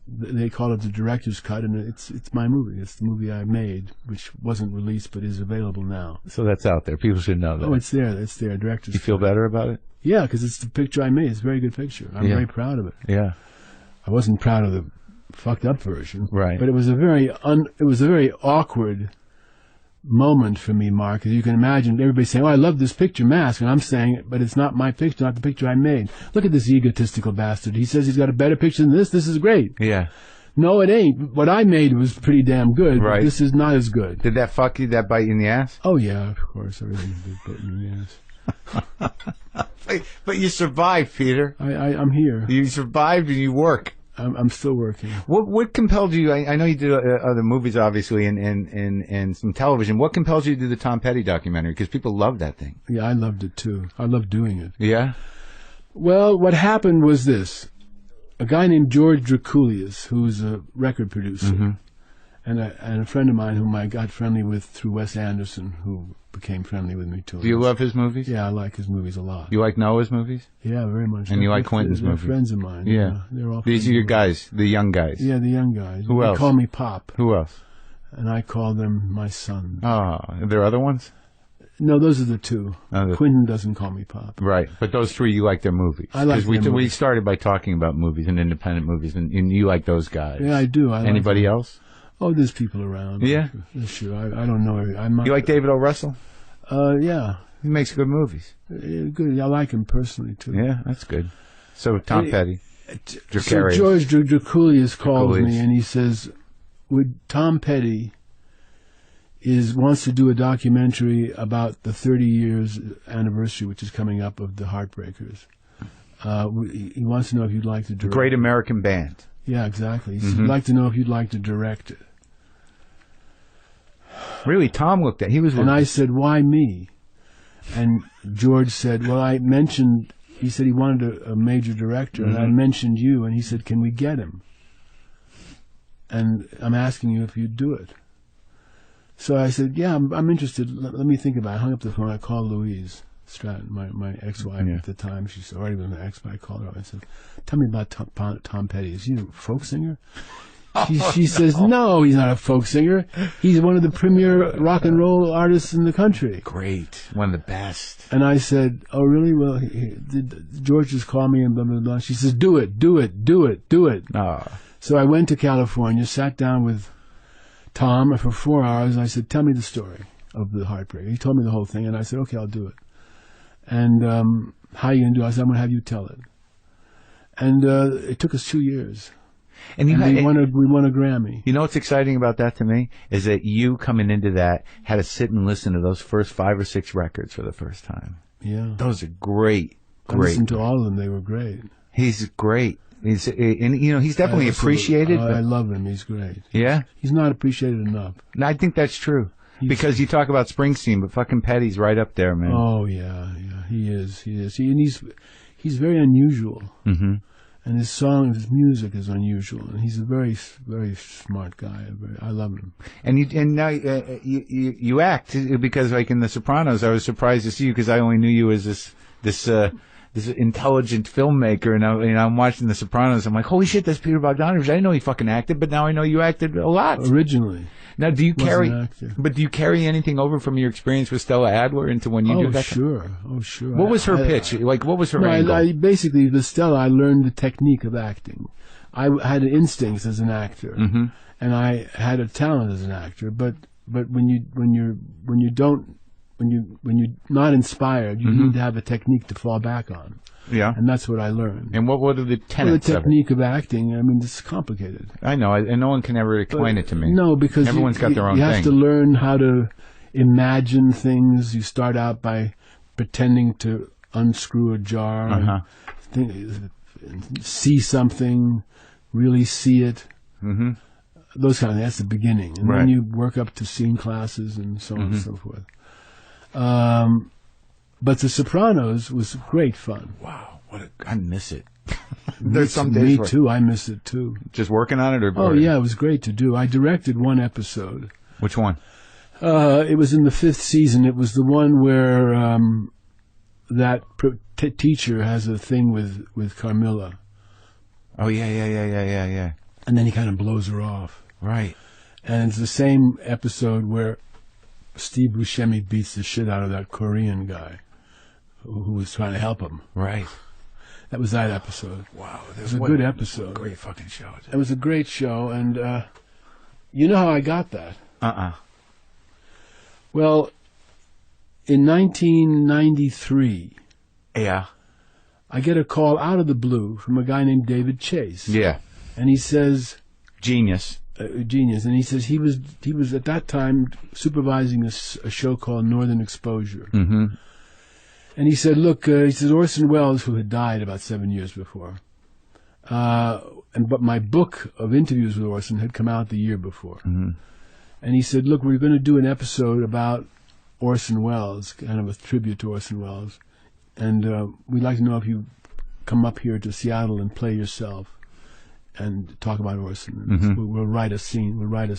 they call it the director's cut, and it's my movie. It's the movie I made, which wasn't released but is available now. So that's out there. People should know that. Oh, it's there. It's there. Director's You feel cut. better about it? Yeah, because it's the picture I made. It's a very good picture. I'm very proud of it. Yeah. I wasn't proud of the fucked up version. Right. But it was a very awkward moment for me, Mark. As you can imagine, everybody saying, "Oh, I love this picture, Mask," and I'm saying, "But it's not my picture, not the picture I made. Look at this egotistical bastard. He says he's got a better picture than this. This is great." Yeah. No, it ain't. What I made was pretty damn good. Right. But this is not as good. Did that fuck you? That bite you in the ass? Oh yeah, of course, everything did put me in the ass. But you survived, Peter. I'm here. You survived and you work. I'm still working. What compelled you? I know you did other movies, obviously, and some television. What compelled you to do the Tom Petty documentary? Because people love that thing. Yeah, I loved it too. I loved doing it. Yeah. Well, what happened was this. A guy named George Draculius, who's a record producer, and a friend of mine whom I got friendly with through Wes Anderson, who became friendly with me too. Do you love his movies? Yeah, I like his movies a lot. You like Noah's movies? Yeah, very much. And you like Quentin's they're movies? Friends of mine. Yeah. They're all These are your guys, the young guys. Yeah, the young guys. Who else? They call me Pop, Who else? and I call them my son. Oh, are there other ones? No, those are the 2. Oh, Quentin doesn't call me Pop. Right, but those 3, you like their movies. I like we their we movies. started by talking about movies and independent movies, and you like those guys. Yeah, I do. Anybody else? Oh, there's people around. Yeah? Sure. I don't know. I'm not, You like David O. Russell? yeah. He makes good movies. Good. I like him personally too. Yeah, that's good. So Tom Petty. So George Draculius called Draculius. me and he says, "Would Tom Petty wants to do a documentary about the 30 years anniversary, which is coming up, of the Heartbreakers. He wants to know if you'd like to direct Great it." American Band. Yeah, exactly. He'd like to know if you'd like to direct it. Really, Tom looked at. He was. And I said, "Why me?" And George said, "Well, I mentioned." He said he wanted a major director, and I mentioned you, and he said, "Can we get him?" And I'm asking you if you'd do it. So I said, "Yeah, I'm interested. Let me think about it." I hung up the phone. I called Louise Stratton, my ex-wife at the time. She's already been my ex, but I called her up. I said, "Tell me about Tom Petty. Is he a folk singer?" She says, "No, he's not a folk singer. He's one of the premier rock and roll artists in the country." Great, one of the best. And I said, "Oh, really? Well, George just called me and blah, blah, blah." She says, "Do it, do it, do it, do it." Oh. So I went to California, sat down with Tom for 4 hours, and I said, "Tell me the story of the Heartbreak." He told me the whole thing, and I said, "Okay, I'll do it." And how are you going to do it? I said, "I'm going to have you tell it." And it took us 2 years. And we won a Grammy. You know what's exciting about that to me is that you coming into that had to sit and listen to those first 5 or 6 records for the first time. Yeah, Those are great. I listened to all of them. They were great. He's great. He's definitely appreciated. I love him. He's great. Yeah, He's not appreciated enough. and I think that's true. Because you talk about Springsteen, but fucking Petty's right up there, man. Oh yeah, he is. And he's very unusual. Mm-hmm. And his music is unusual, and he's a very, very smart guy. I love him. And now you act, because like in The Sopranos, I was surprised to see you because I only knew you as this intelligent filmmaker, and I'm watching The Sopranos. I'm like, holy shit, that's Peter Bogdanovich. I didn't know he fucking acted, but now I know you acted a lot. Originally. Now, do you carry anything over from your experience with Stella Adler into when you do that? Oh, sure. What was her pitch? What was her angle? Basically, with Stella, I learned the technique of acting. I had instincts as an actor, and I had a talent as an actor. But when you're not inspired, you need to have a technique to fall back on. Yeah. And that's what I learned. And what are the tenets the technique of acting, I mean, it's complicated. I know, and no one can ever explain it to me. No, because everyone's got their own thing. You thing. have to learn how to imagine things. You start out by pretending to unscrew a jar, and see something, really see it. those kind of, that's the beginning. And Right. then you work up to scene classes and so on and so forth. But The Sopranos was great fun. Wow, I miss it. There's some Me days where too, I miss it too. just working on it, or Oh yeah, it was great to do. I directed one episode. Which one? It was in the 5th season. It was the one where that teacher has a thing with Carmilla. Oh yeah. And then he kind of blows her off. Right. And it's the same episode where Steve Buscemi beats the shit out of that Korean guy who was trying to help him. Right. That was that episode. Wow, It was a good episode. Great fucking show. It was a great show, and you know how I got that? Well, in 1993, Yeah. I get a call out of the blue from a guy named David Chase. Yeah. And he says, Genius. genius, and he says he was at that time supervising a show called Northern Exposure. Mm-hmm. And he said, look, he says, Orson Welles, who had died about 7 years before, but my book of interviews with Orson had come out the year before. Mm-hmm. And he said, look, we're going to do an episode about Orson Welles, kind of a tribute to Orson Welles. And we'd like to know if you come up here to Seattle and play yourself and talk about Orson. Mm-hmm. We'll write a scene. We'll write a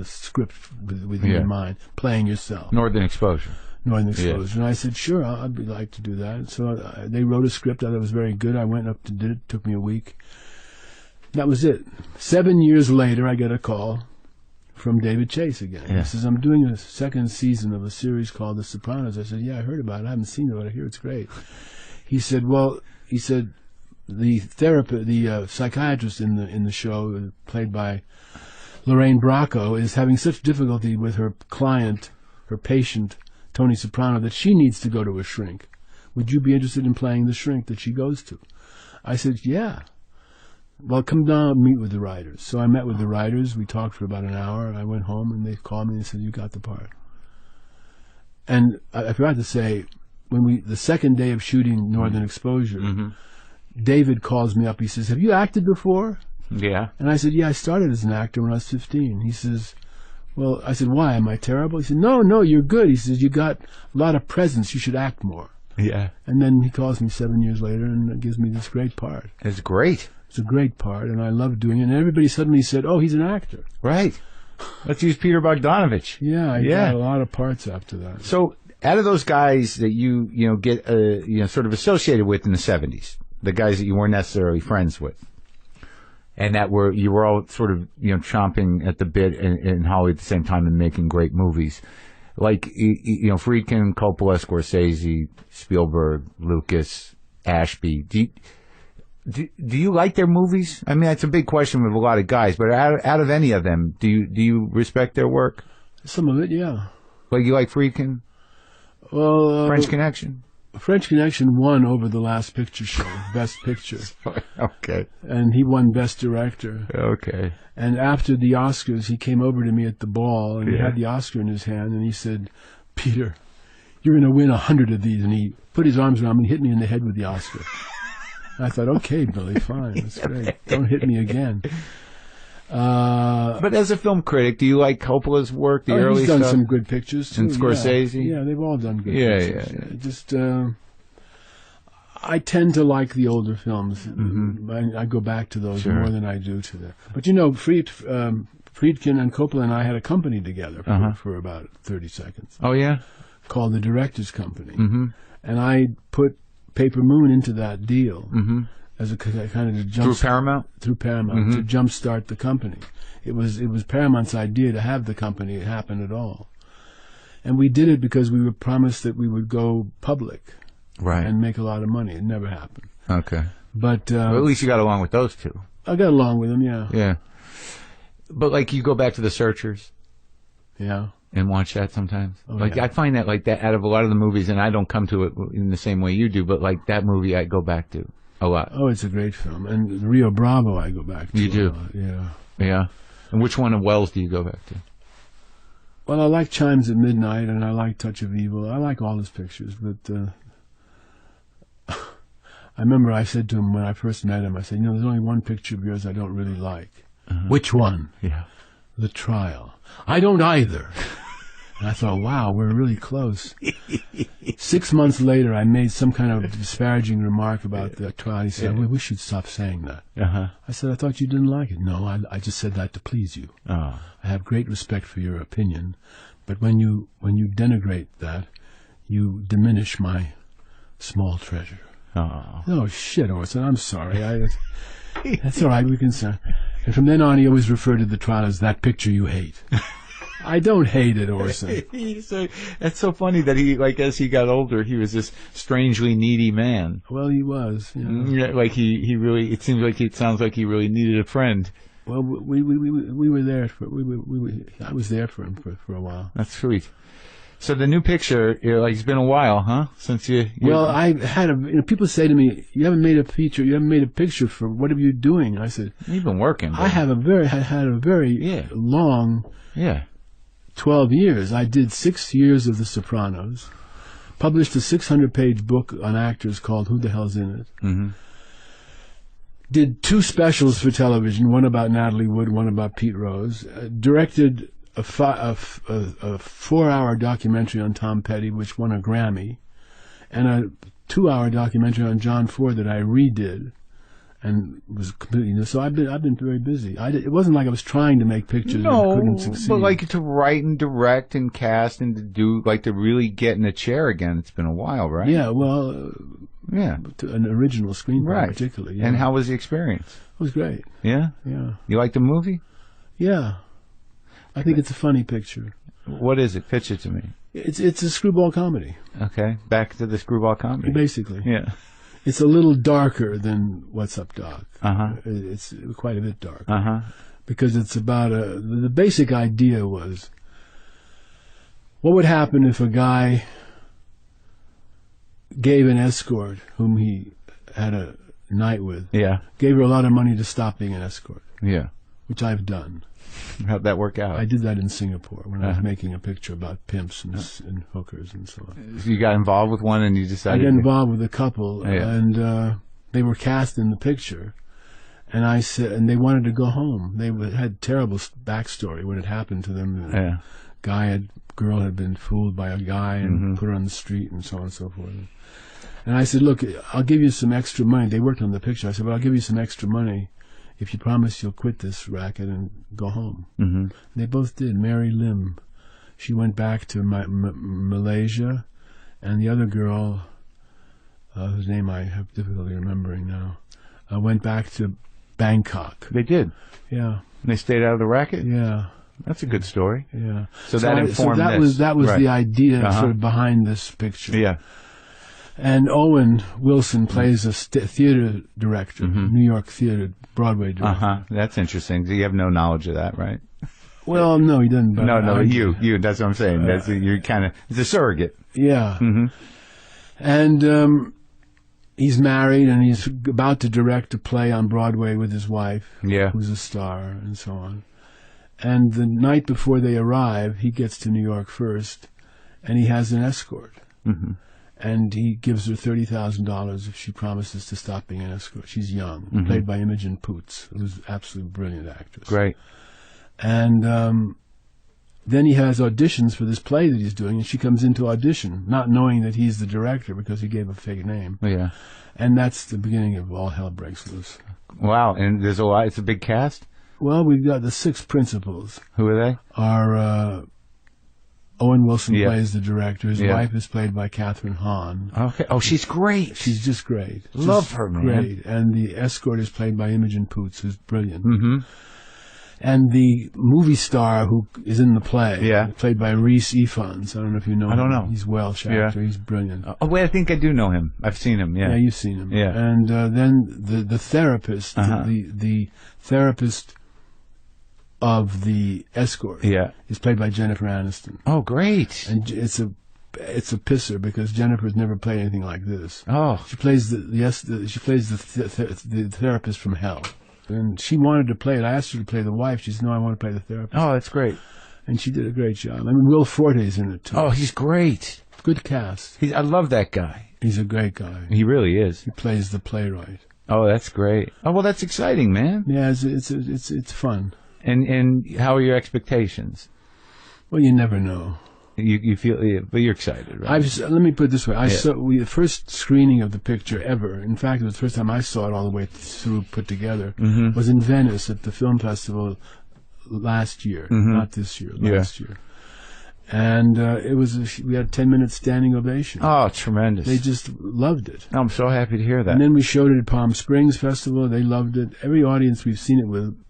script with you in mind, playing yourself. Northern Exposure. Northern Exposure. And I said, sure, I'd like to do that. So they wrote a script. I thought it was very good. I went up and did it. It took me a week. That was it. 7 years later, I get a call from David Chase again. Yeah. He says, I'm doing a second season of a series called The Sopranos. I said, yeah, I heard about it. I haven't seen it, but I hear it's great. He said, the therapist, the psychiatrist in the show, played by Lorraine Bracco, is having such difficulty with her client, her patient, Tony Soprano, that she needs to go to a shrink. Would you be interested in playing the shrink that she goes to? I said, yeah. Well, come down and meet with the writers. So I met with the writers. We talked for about an hour. I went home, and they called me and said, you got the part. And I forgot to say, the second day of shooting Northern Exposure, David calls me up. He says, have you acted before? Yeah. And I said, yeah, I started as an actor when I was 15. He says, well, I said, why? Am I terrible? He said, no, you're good. He says, you got a lot of presence. You should act more. Yeah. And then he calls me 7 years later and gives me this great part. It's great. It's a great part, and I love doing it. And everybody suddenly said, oh, he's an actor. Right. Let's use Peter Bogdanovich. Yeah, I got a lot of parts after that. So, out of those guys that you get sort of associated with in the 70s, the guys that you weren't necessarily friends with, and that you were all sort of chomping at the bit in Hollywood at the same time and making great movies, like Friedkin, Coppola, Scorsese, Spielberg, Lucas, Ashby. Do you like their movies? I mean, that's a big question with a lot of guys, but out of any of them, do you respect their work? Some of it, yeah. Like, you like Friedkin? Well, French Connection? French Connection won over the Last Picture Show, Best Picture. Okay. And he won Best Director. Okay. And after the Oscars, he came over to me at the ball, and he had the Oscar in his hand, and he said, Peter, you're going to win 100 of these. And he put his arms around me and hit me in the head with the Oscar. I thought, okay, Billy, fine, that's great. Don't hit me again. But as a film critic, do you like Coppola's work, the early he's done stuff? some good pictures, too. And Scorsese? Yeah, they've all done good pictures. Yeah. Just, I tend to like the older films. I go back to those more than I do to them. But, Friedkin and Coppola and I had a company together for about 30 seconds. Oh, yeah? Called the Directors Company. And I put Paper Moon into that deal as a kind of a jump Through Paramount? Through Paramount to jumpstart the company. It was Paramount's idea to have the company happen at all, and we did it because we were promised that we would go public, and make a lot of money. It never happened. Okay, but well, at least you got along with those two. I got along with them, yeah. Yeah, but like you go back to The Searchers, yeah. And watch that sometimes. Oh, yeah. I find that out of a lot of the movies, and I don't come to it in the same way you do, but like that movie I go back to a lot. Oh, it's a great film. And Rio Bravo I go back to. You do? A lot. Yeah. Yeah. And which one of Wells do you go back to? Well, I like Chimes at Midnight, and I like Touch of Evil. I like all his pictures, but I remember I said to him when I first met him, I said, there's only one picture of yours I don't really like. Which one? Yeah. The trial. I don't either. And I thought, wow, we're really close. 6 months later, I made some kind of disparaging remark about the trial. He said, we should stop saying that. I said, I thought you didn't like it. No, I just said that to please you. I have great respect for your opinion, but when you denigrate that, you diminish my small treasure. Oh, shit, Orson, I'm sorry. That's all right, we can say. And from then on, he always referred to the trial as that picture you hate. I don't hate it, Orson. That's so funny that he, like, as he got older, he was this strangely needy man. Well, he was. Yeah, like he really. It sounds like he really needed a friend. Well, we were there for I was there for him for a while. That's sweet. So the new picture, like, it's been a while, huh? Since you. Well, I had people say to me, "You haven't made a feature. You haven't made a picture for what are you doing?" I said, "You've been working." I had a very long. 12 years. I did 6 years of The Sopranos, published a 600-page book on actors called Who the Hell's in It? Did 2 specials for television, one about Natalie Wood, one about Pete Rose, directed a 4-hour documentary on Tom Petty, which won a Grammy, and a 2-hour documentary on John Ford that I redid. And was completely new. So I've been very busy. It wasn't like I was trying to make pictures and couldn't succeed. But like to write and direct and cast and to do, like, to really get in a chair again. It's been a while, right? Yeah, well, an original screenplay particularly. Yeah. And how was the experience? It was great. Yeah? Yeah. You like the movie? Yeah. I think it's a funny picture. What is it? Pitch it to me. It's a screwball comedy. Okay. Back to the screwball comedy. Basically. Yeah. It's a little darker than What's Up, Doc. It's quite a bit dark. Because it's about the basic idea was, what would happen if a guy gave an escort whom he had a night with, gave her a lot of money to stop being an escort, which I've done. How'd that work out? I did that in Singapore when I was making a picture about pimps and hookers and so on. So you got involved with one and you decided... I got involved with a couple, and they were cast in the picture. And I said, and they wanted to go home. They had terrible backstory, what had happened to them. Girl had been fooled by a guy and put her on the street and so on and so forth. And I said, look, I'll give you some extra money. They worked on the picture. I said, well, I'll give you some extra money if you promise you'll quit this racket and go home. They both did. Mary Lim, she went back to Malaysia, and the other girl, whose name I have difficulty remembering now, went back to Bangkok. They did? Yeah. And they stayed out of the racket? Yeah. That's a good story. Yeah. So that informed this. That was the idea sort of behind this picture. Yeah. And Owen Wilson plays a theater director, New York theater, Broadway director. That's interesting. You have no knowledge of that, right? Well, no, he doesn't. But you. That's what I'm saying. You're kind of, it's a surrogate. Yeah. And he's married, and he's about to direct a play on Broadway with his wife, who's a star, and so on. And the night before they arrive, he gets to New York first, and he has an escort. And he gives her $30,000 if she promises to stop being an escort. She's young, played by Imogen Poots, who's an absolutely brilliant actress. Great. And then he has auditions for this play that he's doing, and she comes into audition, not knowing that he's the director because he gave a fake name. Yeah. And that's the beginning of All Hell Breaks Loose. Wow. And there's a lot. It's a big cast? Well, we've got the 6 principals. Who are they? Are Owen Wilson plays the director. His wife is played by Catherine Hahn. Okay. Oh, she's great. She's just great. Love her, man. Great. And the escort is played by Imogen Poots, who's brilliant. And the movie star who is in the play, played by Rhys Ifans. I don't know if you know him. I don't know. He's Welsh actor. He's brilliant. Oh, wait, I think I do know him. I've seen him, Yeah, you've seen him. Yeah. And then the therapist, the therapist of the escort is played by Jennifer Aniston. Oh, great. And it's a pisser because Jennifer's never played anything like this. Oh. She plays the therapist from hell. And she wanted to play it. I asked her to play the wife. She said, no, I want to play the therapist. Oh, that's great. And she did a great job. I mean, Will Forte's in it, too. Oh, he's great. Good cast. I love that guy. He's a great guy. He really is. He plays the playwright. Oh, that's great. Oh, well, that's exciting, man. Yeah, it's fun. And how are your expectations? Well, you never know. You feel, but you're excited, right? Let me put it this way. The first screening of the picture ever, in fact, it was the first time I saw it all the way through put together, was in Venice at the film festival last year, not this year, last year. And we had 10 minutes standing ovation. Oh, tremendous. They just loved it. I'm so happy to hear that. And then we showed it at Palm Springs Festival. They loved it. Every audience we've seen it with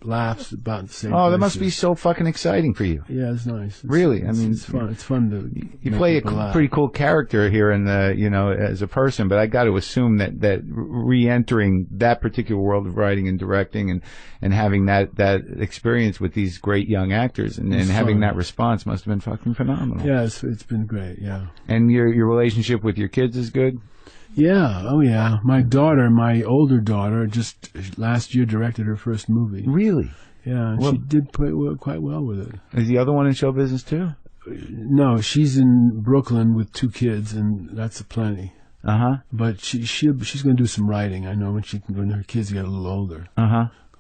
laughs about the same Oh, that must places. be so fucking exciting for you. Yeah, it's nice. Really? I mean, it's fun. It's fun to you make play a people laugh. pretty cool character here in the, as a person, but I got to assume that re-entering that particular world of writing and directing and having that experience with these great young actors and having that response must have been fucking phenomenal. Yeah, it's been great. Yeah. And your relationship with your kids is good? Yeah, oh yeah. My older daughter, just last year directed her first movie. Really? Yeah, and she did quite well with it. Is the other one in show business too? No, she's in Brooklyn with 2 kids, and that's plenty. But she's going to do some writing. I know when her kids get a little older.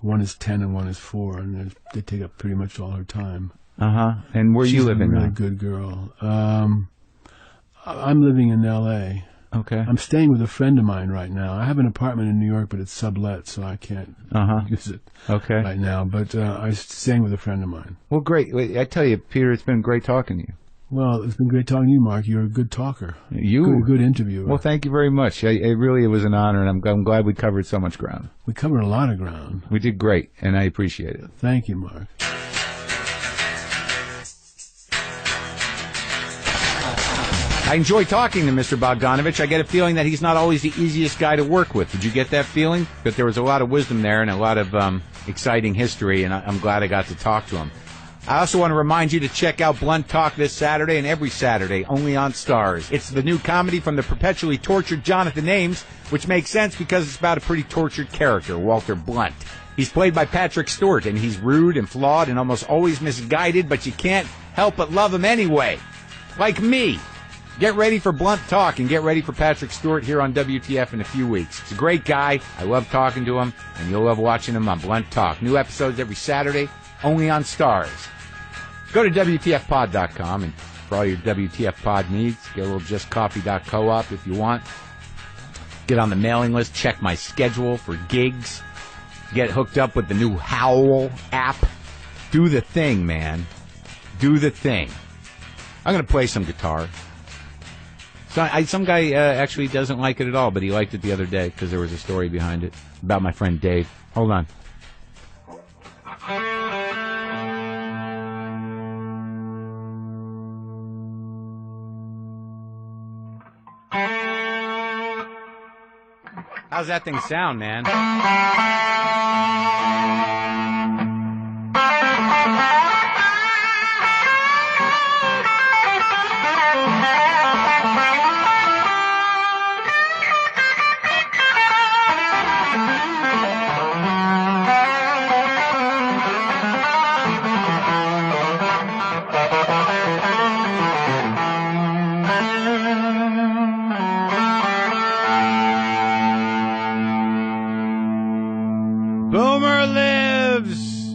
One is 10 and one is 4, and they take up pretty much all her time. And where you living? She's a really good girl. I'm living in L.A. Okay. I'm staying with a friend of mine right now. I have an apartment in New York, but it's sublet, so I can't use it right now. But I'm staying with a friend of mine. Well, great. I tell you, Peter, it's been great talking to you. Well, it's been great talking to you, Mark. You're a good talker. Good interviewer. Well, thank you very much. It was an honor, and I'm glad we covered so much ground. We covered a lot of ground. We did great, and I appreciate it. Thank you, Mark. I enjoy talking to Mr. Bogdanovich. I get a feeling that he's not always the easiest guy to work with. Did you get that feeling? That there was a lot of wisdom there and a lot of exciting history, and I'm glad I got to talk to him. I also want to remind you to check out Blunt Talk this Saturday and every Saturday, only on Stars. It's the new comedy from the perpetually tortured Jonathan Ames, which makes sense because it's about a pretty tortured character, Walter Blunt. He's played by Patrick Stewart, and he's rude and flawed and almost always misguided, but you can't help but love him anyway. Like me. Get ready for Blunt Talk and get ready for Patrick Stewart here on WTF in a few weeks. He's a great guy. I love talking to him, and you'll love watching him on Blunt Talk. New episodes every Saturday, only on Stars. Go to WTFpod.com, and for all your WTF Pod needs, get a little justcoffee.coop if you want. Get on the mailing list. Check my schedule for gigs. Get hooked up with the new Howl app. Do the thing, man. Do the thing. I'm going to play some guitar. Some guy actually doesn't like it at all, but he liked it the other day because there was a story behind it about my friend Dave. Hold on. How's that thing sound, man? Boomer lives!